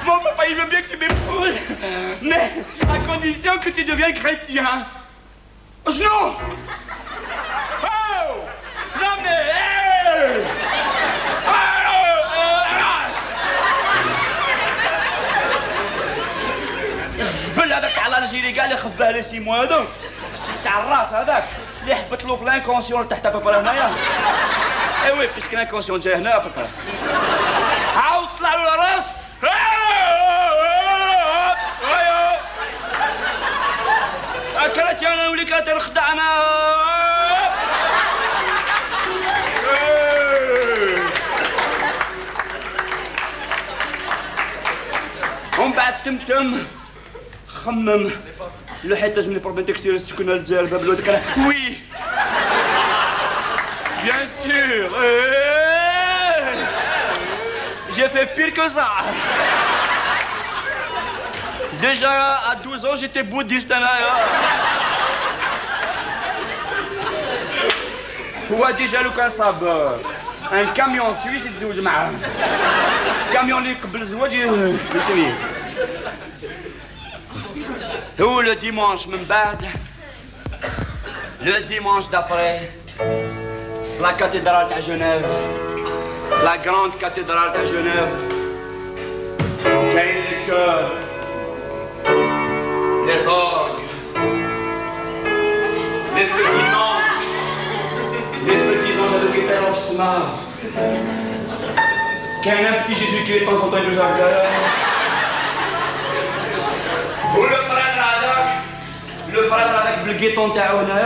mon papa il veut bien que tu m'épouses, mais à condition que tu deviennes chrétien. Non. Oh non mais hey. الزبل هذاك على الجيري كاع اللي خف به لي 6 موا هذوك تاع الراس هذاك اللي حبت له في لانكونسيون تحت بابا هنايا اي وي بيسك لانكونسيون جاي هنا بابا عاود طلع له الراس اكلت انا ولي كانت نخدع انا ومن بعد تمتم خمم لو حيت لازم لي بروبليم تكستير السكونه الجزائر باب الواد كان وي sûr. J'ai fait pire que ça. Déjà, à 12 ans, j'étais bouddhiste. هو ديجا لو كان صاب ان كاميون سويس يتزوج معاه كاميون اللي قبل الزواج يسوي هو لو ديمانش من بعد لو ديمانش دابري لا كاتدرال تاع جنيف لا غراند كاتدرال تاع جنيف كاين لي كور لي زورغ لي بيتي زونج les petits anges avec les of Smav. Qu'il y a un petit Jésus qui est de temps en temps nous appelle. Ou le prêtre avec le guetton taouna.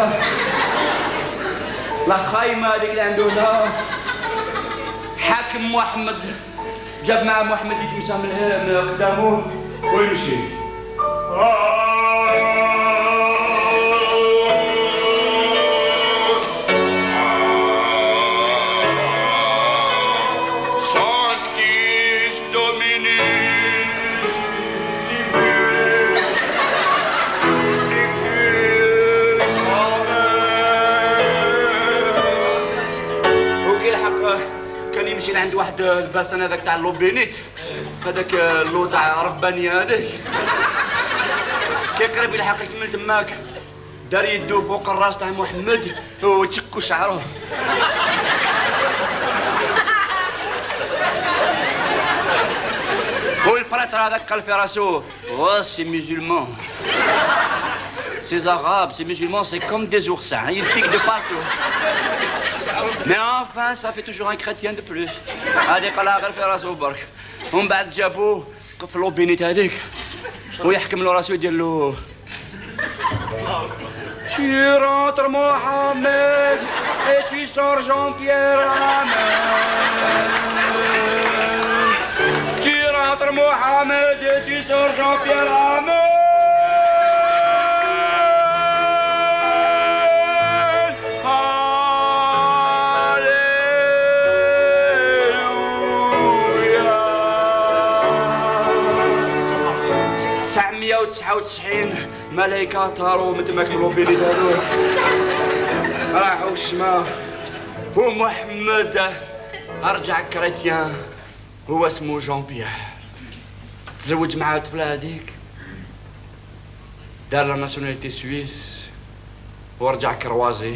La khaïma avec l'andouna. Hakim Mohamed. جاب مع محمد يتمشى من قدامه ويمشي. يمشي لعند واحد الباسان هذاك تاع اللوبينيت هذاك اللو تاع ربانيه هذاك كي قرب يلحق من تماك دار يدو فوق الراس تاع محمد وتشكو شعره والبراتر هذاك قال في راسو سي musulman ces arabes ces musulmans c'est comme des oursins ils piquent de partout. Mais enfin, ça fait toujours un chrétien de plus. هذيك قالها غير في راسو برك. ومن بعد جابوه في لوبينيت هذيك ويحكم له راسو يدير له Tu rentres Mohamed et tu sors Jean-Pierre Amen. Tu rentres Mohamed et tu sors Jean-Pierre Amen. ملايكة طاروا من تماك اللوبينيت هذوك راحوا السما ومحمد رجع كريتيان هو اسمه جون بيير تزوج مع الطفلة هذيك دار لا ناسيوناليتي سويس ورجع كروازي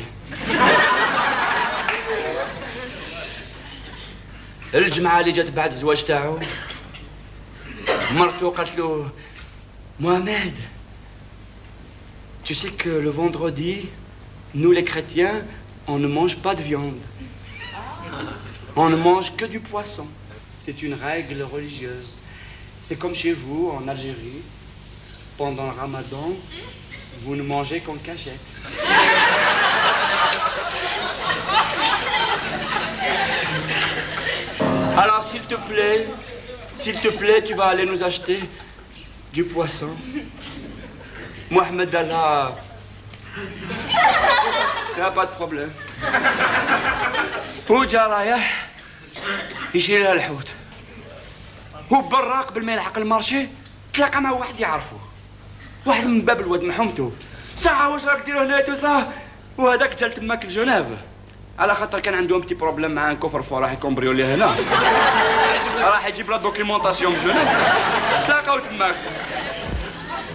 الجمعة اللي جات بعد الزواج تاعو مرتو قالت له Mohamed, tu sais que le vendredi, nous les chrétiens, on ne mange pas de viande. On ne mange que du poisson. C'est une règle religieuse. C'est comme chez vous, en Algérie, pendant le ramadan, vous ne mangez qu'en cachette. Alors, s'il te plaît, tu vas aller nous acheter du poisson. Mohamed Allah. Il n'y a pas de problème. هو جا رايح يشيل لها الحوت. هو برا قبل ما يلحق المارشي تلاقى مع واحد يعرفه. واحد من باب الواد محومته. ساعة واش راك ديروا هنا توسا؟ وهذاك جا تماك لجنيف. على خاطر كان عندهم بتي بروبليم مع ان كفر فو راح يكومبريولي هنا. راح يجيب لا دوكيومونطاسيون بجنيف. تلاقاو تماك.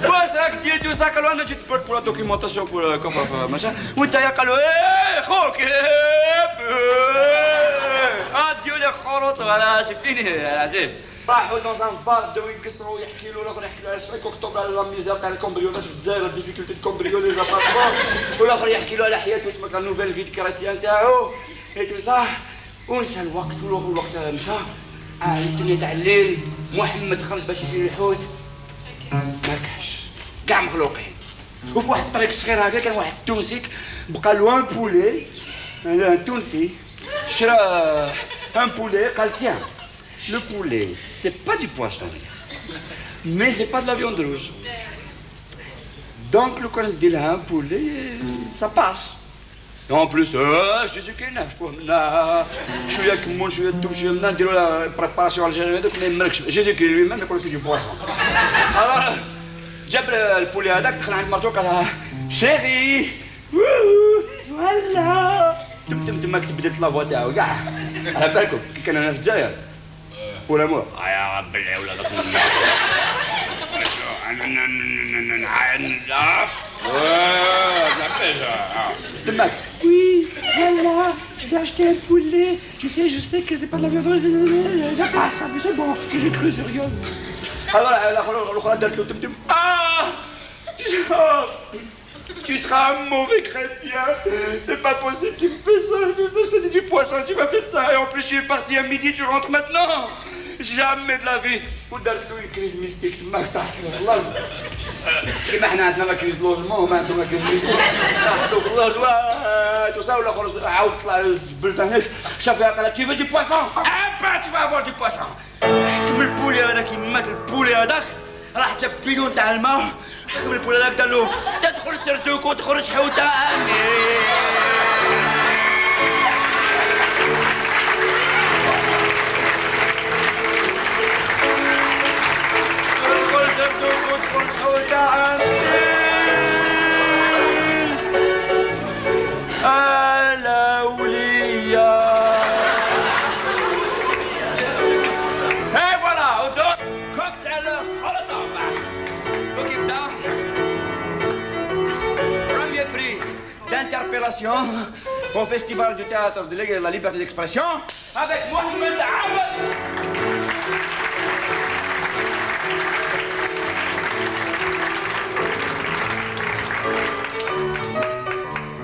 واش راك دير توسا؟ قالوا انا جيت بور لا دوكيومونطاسيون بور كفر ماشا. وانت يا قالوا خوك اديو لي خروط ولا سي فيني العزيز. راحوا دون ان بار بداو يكسروا يحكي له الاخر يحكي له على 5 اكتوبر على لا ميزير تاع الكومبريوناج في الجزائر الديفيكولتي كومبريوني لي زابارتمون والاخر يحكي له على حياته تما لا نوفيل في كريتيان تاعو اي تو صح ونسى الوقت والوقت مشى الدنيا تاع الليل محمد خرج باش يجي الحوت ما كاش كاع مخلوقين وفي واحد الطريق صغير هكا كان واحد تونسي بقى له ان بولي un Tunisi, un poulet, tiens, le poulet, c'est pas du poisson, mais c'est pas de la viande rouge. Donc le Coran dit là, un poulet, ça passe. Et en plus, Jésus-Christ, je suis avec mon chou, tout, je suis venu la préparation algérienne, donc Jésus-Christ lui-même, il fait du poisson. Alors, جاب البولي هذاك دخل عند مرتو قال لها شيري ولا تما بدات لافوا تاعو كاع على بالكم كي كان انا في الجزائر ولا مو يا رب العلا تماك وي voilà j'ai acheté un poulet tu sais je sais que c'est pas de la viande ça passe mais c'est bon j'ai cru sur Yon alors l'autre دارت له تمتم tu seras un mauvais chrétien c'est pas possible tu me fais ça je te dis du poisson tu m'appelles ça et en plus tu es parti à midi tu rentres maintenant jamais de la vie ودارت له كريز ميستيك تماك طاحت له الله كيما حنا عندنا ما كاينش لوجمون هما عندهم ما كاينش ميستيك طاحت له في اللوج وصاو الاخر عاود طلع الزبل هناك شافها قال tu veux du poisson tu vas avoir du poisson حكم البولي هذاك يمات البولي هذاك راح جاب بيدون تاع الماء حكم البولي هذاك قال له تدخل سرتوك وتخرج حوته d'interpellation au Festival du Théâtre de la Liberté d'Expression avec Mohamed Awad.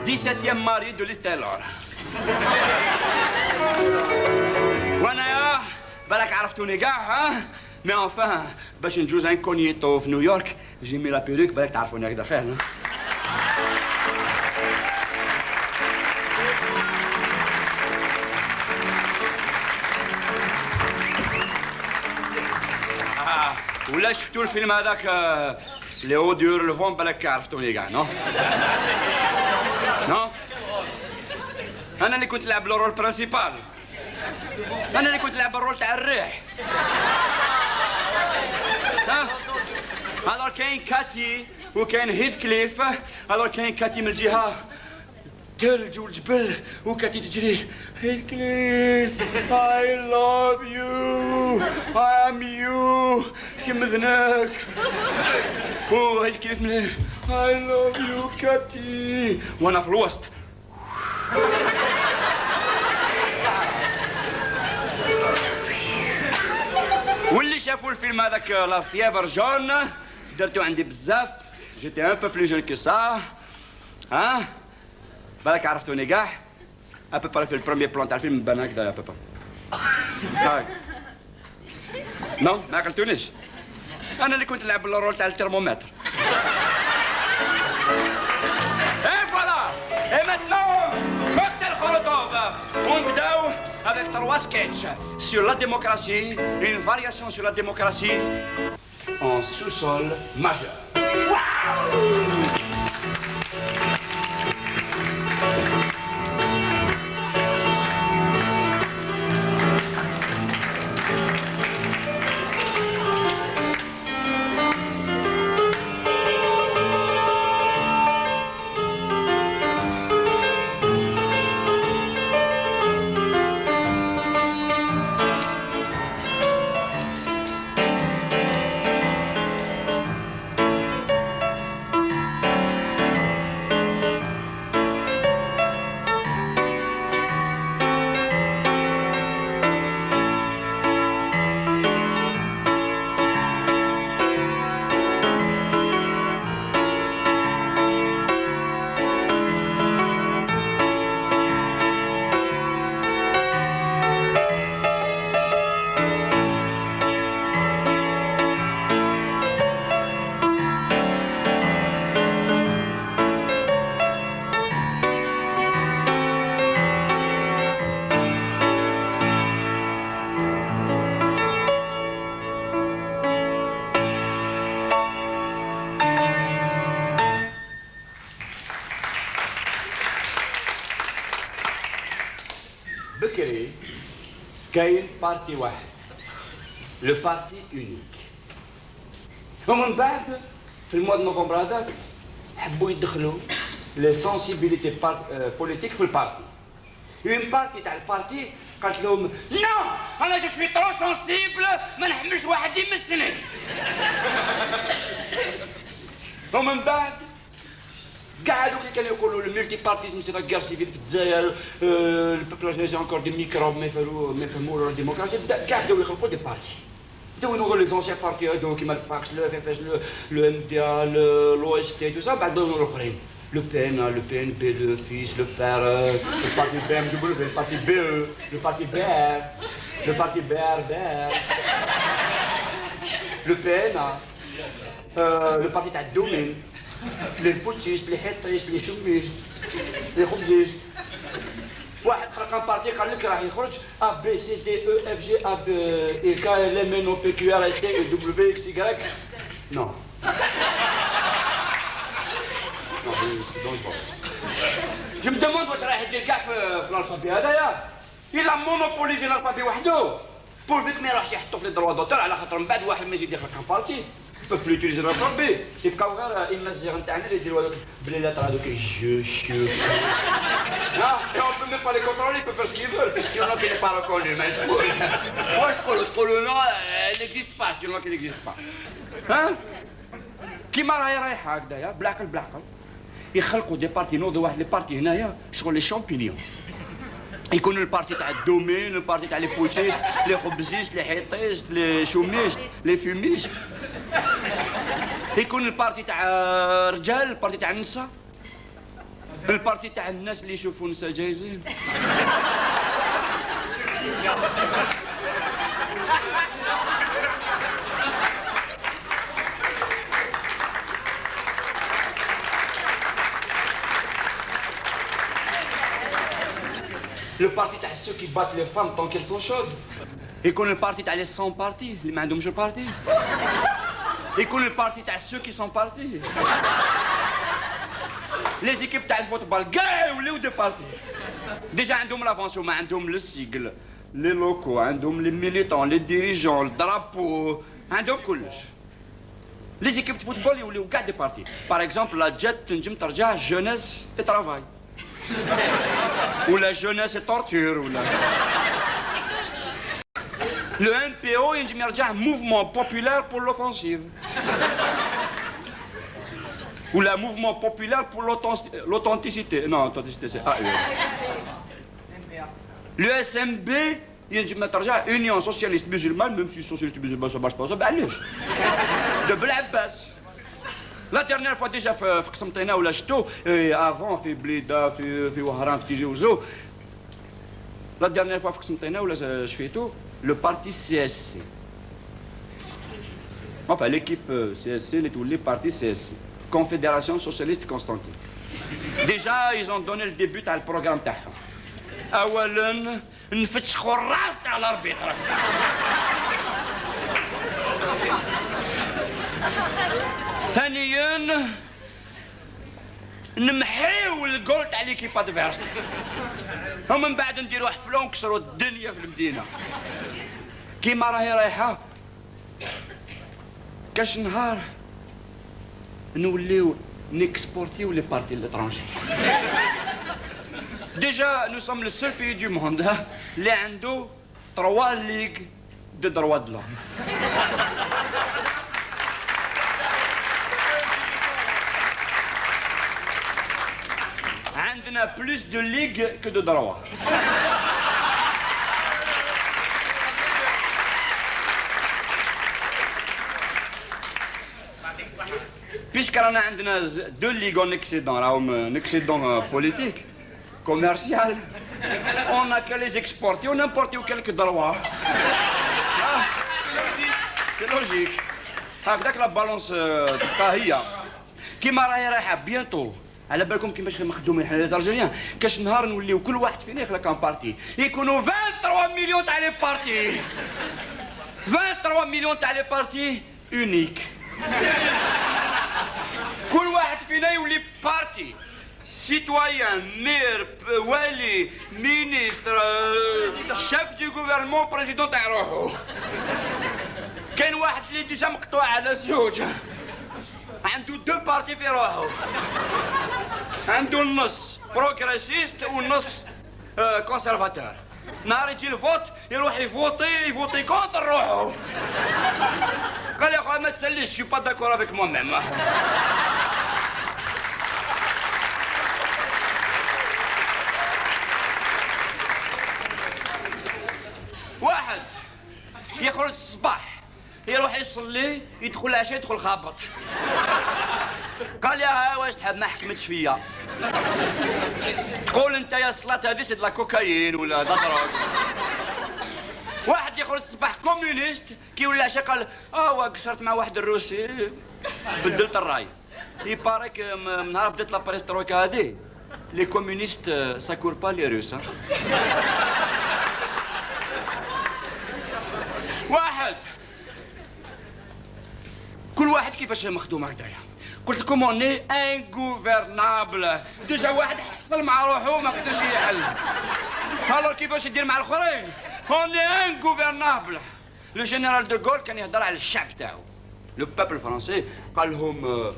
17e mari de Liz Taylor. وأنا بالك عرفتوني كاع ها؟ مي enfin باش نجوز انكونيتو في نيويورك جي مي لا بيروك بالك تعرفوني هكذا خير ولا شفتوا الفيلم هذاك اللي هو ديور لفون بالك عرفتوني كاع نو؟ نو؟ أنا اللي كنت نلعب الرول برانسيبال أنا اللي كنت نلعب الرول تاع الريح ها؟ alors كاين كاتي وكاين هيث كليف alors كاين كاتي من الجهة تلج والجبل وكاتي تجري هيث كليف I love you I am you كمذناك وهيث كليف من I love you كاتي وأنا في الوسط واللي شافوا الفيلم هذاك لا فيفر جون درتو عندي بزاف جيتي ان بو بلو جون كو سا ها بالك عرفتوني كاع ابو بري في البروميي بلان تاع الفيلم بان هكذا ابو هاي نو ما عقلتونيش انا اللي كنت نلعب الرول تاع الترمومتر اي فوالا اي ماتنون كوكتيل خولوتوف ونبداو avec 3 sketchs sur la démocratie, une variation sur la démocratie en sous-sol majeur. Wow! كاين بارتي واحد لو بارتي اونيك. ومن بعد في المواد نوفمبر هذاك حبوا يدخلوا لي سونسيبيليتي بوليتيك في البارتي. اون بارتي تاع البارتي قالت لهم نو انا جو سوي ترو سونسيبل ما نحملش واحد يمسني. ومن بعد قاعد اللي كانوا يقولوا الملتي بارتيزم سي لا غير سيفيل في الجزائر البوبولاسيون سي انكور دي ميكروب ما يفهموا الديمقراطيه كاع بداو يخلقوا دي بارتي. بداو ينوضوا لي زونسيان بارتي هادو كيما الفاكس لو اف اس لو ام دي ا لو اس تي تو سا بعد بداو الاخرين لو بي ان بي لو فيس لو بير لو بارتي بي ام دبليو لو بارتي بي او لو بارتي بير لو بارتي بير لو بي ان لو بارتي تاع الدومين لي بوتشيست لي حيطيست لي شوميست لي خبزيست. واحد رقم بارتي قال لك راح يخرج ا بي سي دي او اف جي ا بي اي كا ال ام ان او بي كيو ار اس تي دبليو اكس واي نو. جو me demande واش راح يدير كاع في الالفابي هذايا الا مونوبوليزي الالفابي وحده بور فيك ما يروحش يحطوا في لي دروا دوتور على خاطر من بعد واحد ما يزيد يخلق بارتي بوف بلو يوتيليزي الالفابي يبقاو غير الناس نتاعنا اللي يديروا هذوك بلي لاتر هذوك جو ها اي اون بو ميم با لي كونترولي بو فير سكي فول باسكو نو كي با ريكوني ما يدخلوش. واش تقولوا نو نيكزيست با ستو نو كي نيكزيست با ها كيما راهي رايحه هكذايا بالعقل بالعقل يخلقوا دي بارتي نوضوا واحد لي بارتي هنايا شغل لي شامبينيون يكونوا البارتي تاع الدومين البارتي تاع لي بوتشيست لي خبزيست لي حيطيست لي شوميست لي فيميست يكون البارتي تاع رجال البارتي تاع النساء البارتي تاع الناس اللي يشوفوا نساء جايزين. Le parti تاع ceux qui battent les femmes tant qu'elles sont chaudes. يكون البارتي تاع les sans partis اللي ما عندهمش بارتي. يكون البارتي تاع ceux qui sont partis. Les équipes تاع الفوتبال كاع يوليو دي بارتي. ديجا عندهم لافونسيون ما عندهم لو سيجل لي لوكو عندهم لي ميليتون لي ديريجون الدرابو عندهم كلش. لي زيكيب دو فوتبول يوليو كاع دي بارتي. باغ اكزومبل لا جيت تنجم ترجع جونيس اي ترافاي. ولا جونيس اي تورتور ولا لو ان بي او ينجم يرجع موفمون بوبولار بور لوفونسيف ولا موفمون بوبولار بور لوثنتيسيتي نو لوثنتيسيتي سي لو اس ام بي ينجم ترجع اونيون سوسياليست مسلمان ميم سي سوسياليست مسلمان سا باش با علاش دو بلعباس. لا ديرنيير فوا ديجا في قسنطينه ولا شتو افون في بليده في وهران في تيجي وزو. لا ديرنيير فوا في قسنطينه ولا شفيتو لو بارتي سي اس سي enfin l'équipe CSC اللي تولي بارتي سي اس سي كونفيدراسيون سوسياليست قسنطين. ديجا ils ont donné le début تاع البروغرام تاعهم. اولا نفتشوا الراس تاع الاربيتر. ثانيا نمحيو الجول تاع ليكيب ادفيرس ومن بعد نديروا حفله ونكسروا الدنيا في المدينه كيما راهي رايحه. كاش نهار نوليو نيكسبورتيو لي بارتي لترونجي. ديجا نو سوم لو سول بيي دو موند اللي عنده 3 ليغ دو دروا دو لوم. عندنا بلوس دو ليغ كو دو دروا. بيسك رانا عندنا 2 ليغ اون اكسيدون راهم اكسيدون بوليتيك كوميرسيال اون ا كا لي اكسبورتيو نامبورتيو كالك دروا. سي لوجيك هكذاك لا بالونس تبقى هي كيما راهي رايحه بيانتو. على بالكم كيفاش مخدومين حنا لي زالجيريان كاش نهار نوليو كل واحد فينا يخلق ان بارتي يكونوا 23 مليون تاع لي بارتي 23 مليون تاع لي بارتي اونيك. كل واحد فينا يولي بارتي citoyen, maire, wali, ministre, chef du gouvernement, président تاع روحو. كاين واحد اللي ديجا مقطوع على زوج. عنده دو بارتي في روحو. عنده النص بروغريسيست والنص كونسيرفاتور. نهار يجي الفوت يروح يفوتي كونتر روحو. قال يا خويا ما تسليش شي با داكور افيك موا ميم. واحد يخرج الصباح يروح يصلي يدخل العشاء يدخل خابط. قال يا واش تحب ما حكمتش فيا. تقول انت يا الصلاة هذه سي لا كوكايين ولا دا دروغ. واحد يخرج الصباح كومونيست كي ولا العشاء قال قصرت مع واحد الروسي بدلت الراي. يبارك من نهار بدات لا بريستروكا هذه لي كومونيست سا كور با لي روس. واحد كل واحد كيفاش مخدوم هكذايا. قلت لكم اوني انغوفرنابل. ديجا واحد حصل مع روحو ما قدرش يحل. الو كيفاش يدير مع الاخرين؟ اوني انغوفرنابل. لو جينيرال دو غول كان يهضر على الشعب تاعو. لو بوبل فرونسي قال لهم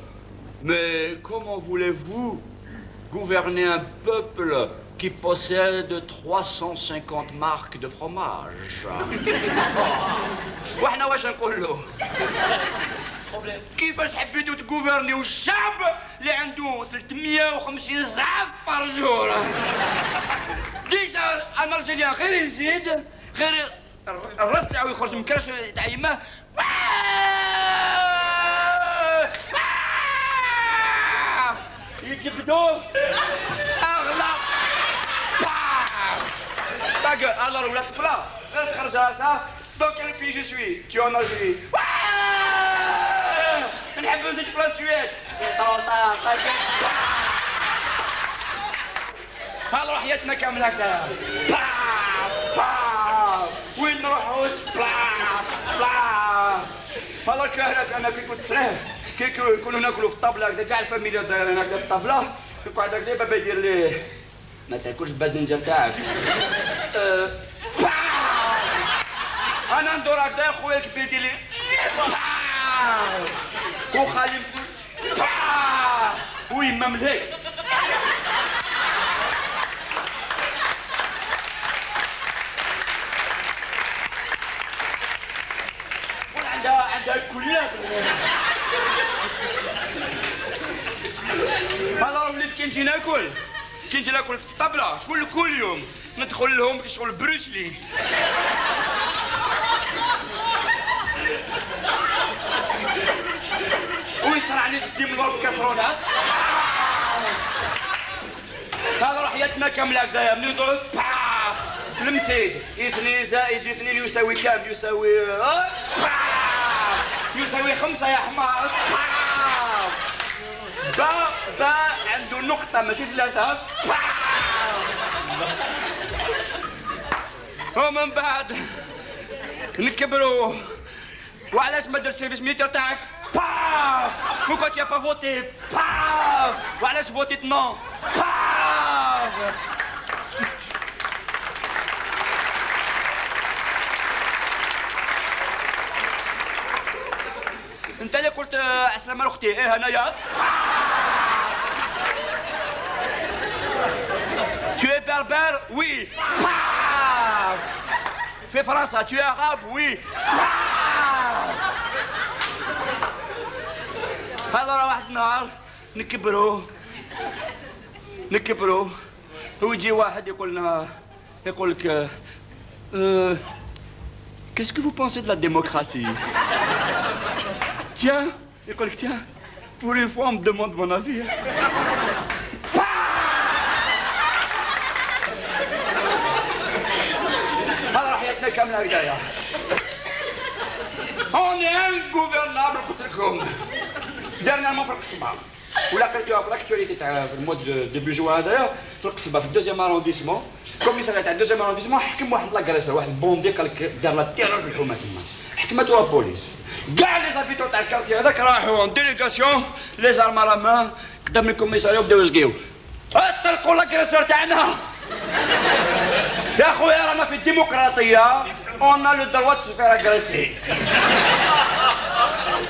مي كومون فوليفو gouverner un peuple qui possède 350 marques de fromage. واحنا واش نقول له؟ كيفاش حبيتوا تغوفرنيو الشعب اللي عنده 350 زعف بار جور؟ ديجا انا رجليا غير يزيد غير الراس تاعو يخرج من كرش تاع يماه. يجبدوه اغلى باغ. الور ولا طفله غير تخرج راسها دونك كان بي جو سوي تي اون الجيري. نحب نزيد في السويد هلا حياتنا كامله هكذا. وين نروحوا هلا كهرباء. انا كي كنت صغير كي كنا ناكلوا في الطابله هكذا كاع الفاميليا دايرين هكذا في الطابله. يقعد هكذا بابا يدير لي ما تاكلش بادنجه تاعك. انا ندور هكذا خويا الكبير يدير لي وخالي ويما ملهيك. عندها كلها. هذا وليت كي نجي ناكل في الطابله كل يوم ندخل لهم كشغل بروسلي. ويصرع لي جدي من ورا الكاسرونات. هذا راح حياتنا كامله هكذايا من يدور في المسيد 2 زائد 2 يساوي كام؟ يساوي 5 يا حمار. با عنده نقطة ماشي 3. ومن بعد نكبروا. وعلاش ما درتش سيرفيس ميليتير تاعك؟ Pourquoi tu n'as pas voté? وعلاش فوتيت نو؟ انت اللي قلت اسلم اختي. ايه انايا. Tu es berbère? Oui. في فرنسا. Tu es arabe? Oui. هذا واحد النهار نكبروا ويجي واحد يقول لك qu'est-ce que vous pensez de la démocratie? Tiens, يقول لك tiens, pour une fois on me demande mon avis. هذا حياتنا كامله هكذايا. On est ingouvernable قلت لكم. دارنا ما في القصبه ولا قريتوها في لاكتواليتي تاع في المود ديبي جوان هذايا في القصبه في الدوزيام ارونديسمون. الكوميساريات تاع الدوزيام ارونديسمون حكم واحد لاكريسور واحد بوندي قال لك دار لا تيرور في الحومه تما. حكمتوها البوليس. كاع لي زابيتون تاع الكارتي هذاك راحوا ان ديليغاسيون لي زارم على مان قدام الكوميساريو بداو يسقيو. اطلقوا لاكريسور تاعنا. يا خويا رانا في الديمقراطيه، اون لو دروا دو سفير اغريسي.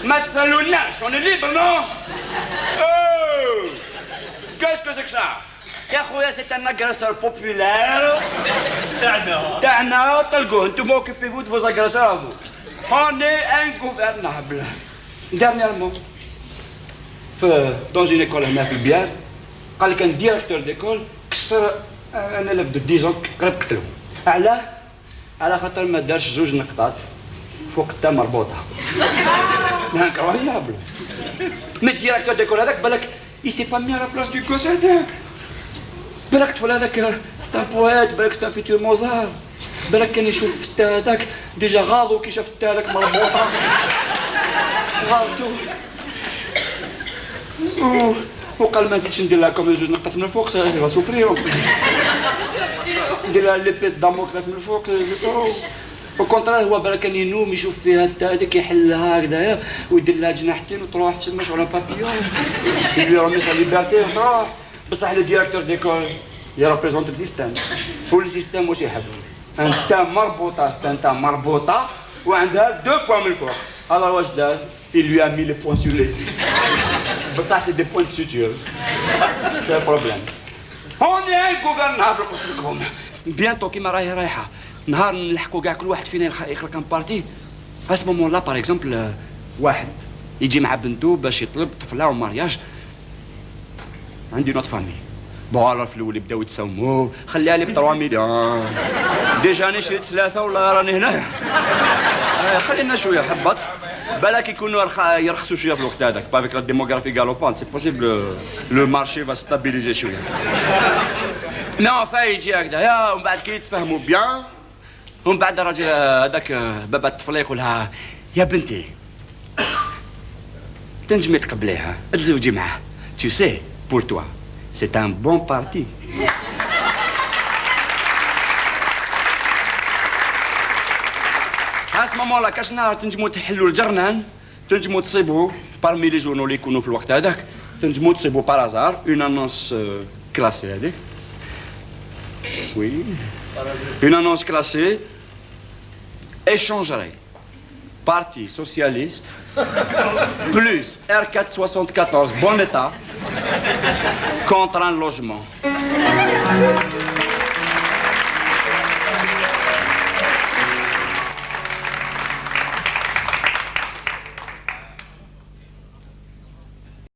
ما تسالوناش، اون ليبر نو. كاسكو سيك سا يا خويا؟ سي ان اغريسور بوبولير تاعنا. طلقوه انتم اوكيبيفو دو فوز اغريسور افو. اون اي ان غوفرنابل. ديرنييرمون dans une école هنا في البيار، قال لك ان ديريكتور ديكول كسر ان الف دو 10 قريب قتلو. علاه؟ على خاطر ما دارش زوج نقطات فوق التا مربوطه. انكرويابل. مي الديريكتور ديكول هذاك بالك يسي با مي على بلاص دو كوس هذاك. بالك طفل هذاك سي ان بويت، بالك سي ان فيتور موزار. بالك كان يشوف التا هذاك ديجا غاضو كي شاف التا هذاك مربوطه. غاضو وقال ما زيدش ندير لها كوم جوج نقط من الفوق، سي سوفرير. ندير لها ليبيت داموكلاس من الفوق. او كونترار هو بالك كان ينوم يشوف فيها التا هذيك يحلها هكذايا ويدير لها جناحتين وتروح تسمى شغل بابيون. يلي رمي سا ليبرتي وتروح. بصح لو ديريكتور ديكول يريبريزونت السيستم، والسيستم واش يحب؟ انت مربوطه، انت مربوطه وعندها 2 بوان من الفوق. alors واش دار؟ il lui a mis les points sur les yeux. بصح c'est des points de suture. c'est un problème. on est ingouvernable قلت لكم. بيانتو كيما راهي رايحه نهار نلحقوا كاع كل واحد فينا يخلق ان بارتي. à ce moment là par exemple واحد يجي مع بنته باش يطلب طفله ومارياج. عندي نوت فامي. بون في الاول بداو يتساوموا خليها لي ب 3 مليون. ديجا انا شريت 3 ولا راني هنا. خلينا شويه حبط بالك يكونوا يرخصوا شويه في الوقت هذاك. بافيك لا ديموغرافي غالوبون سي بوسيبل لو مارشي فا ستابيليزي شويه. نو فيجي هكذايا ومن بعد كي يتفاهموا بيان ومن بعد الراجل هذاك بابا الطفله يقول لها يا بنتي تنجمي تقبليها تزوجي معاه. tu sais pour toi c'est un bon parti. à ce moment là كاش نهار تنجموا تحلوا الجرنان، تنجموا تصيبوا parmi les journaux اللي يكونوا في الوقت هذاك، تنجموا تصيبوا par hasard une annonce classée هذيك. oui une annonce classée échangerait Parti socialiste plus R474 bon état contre un logement.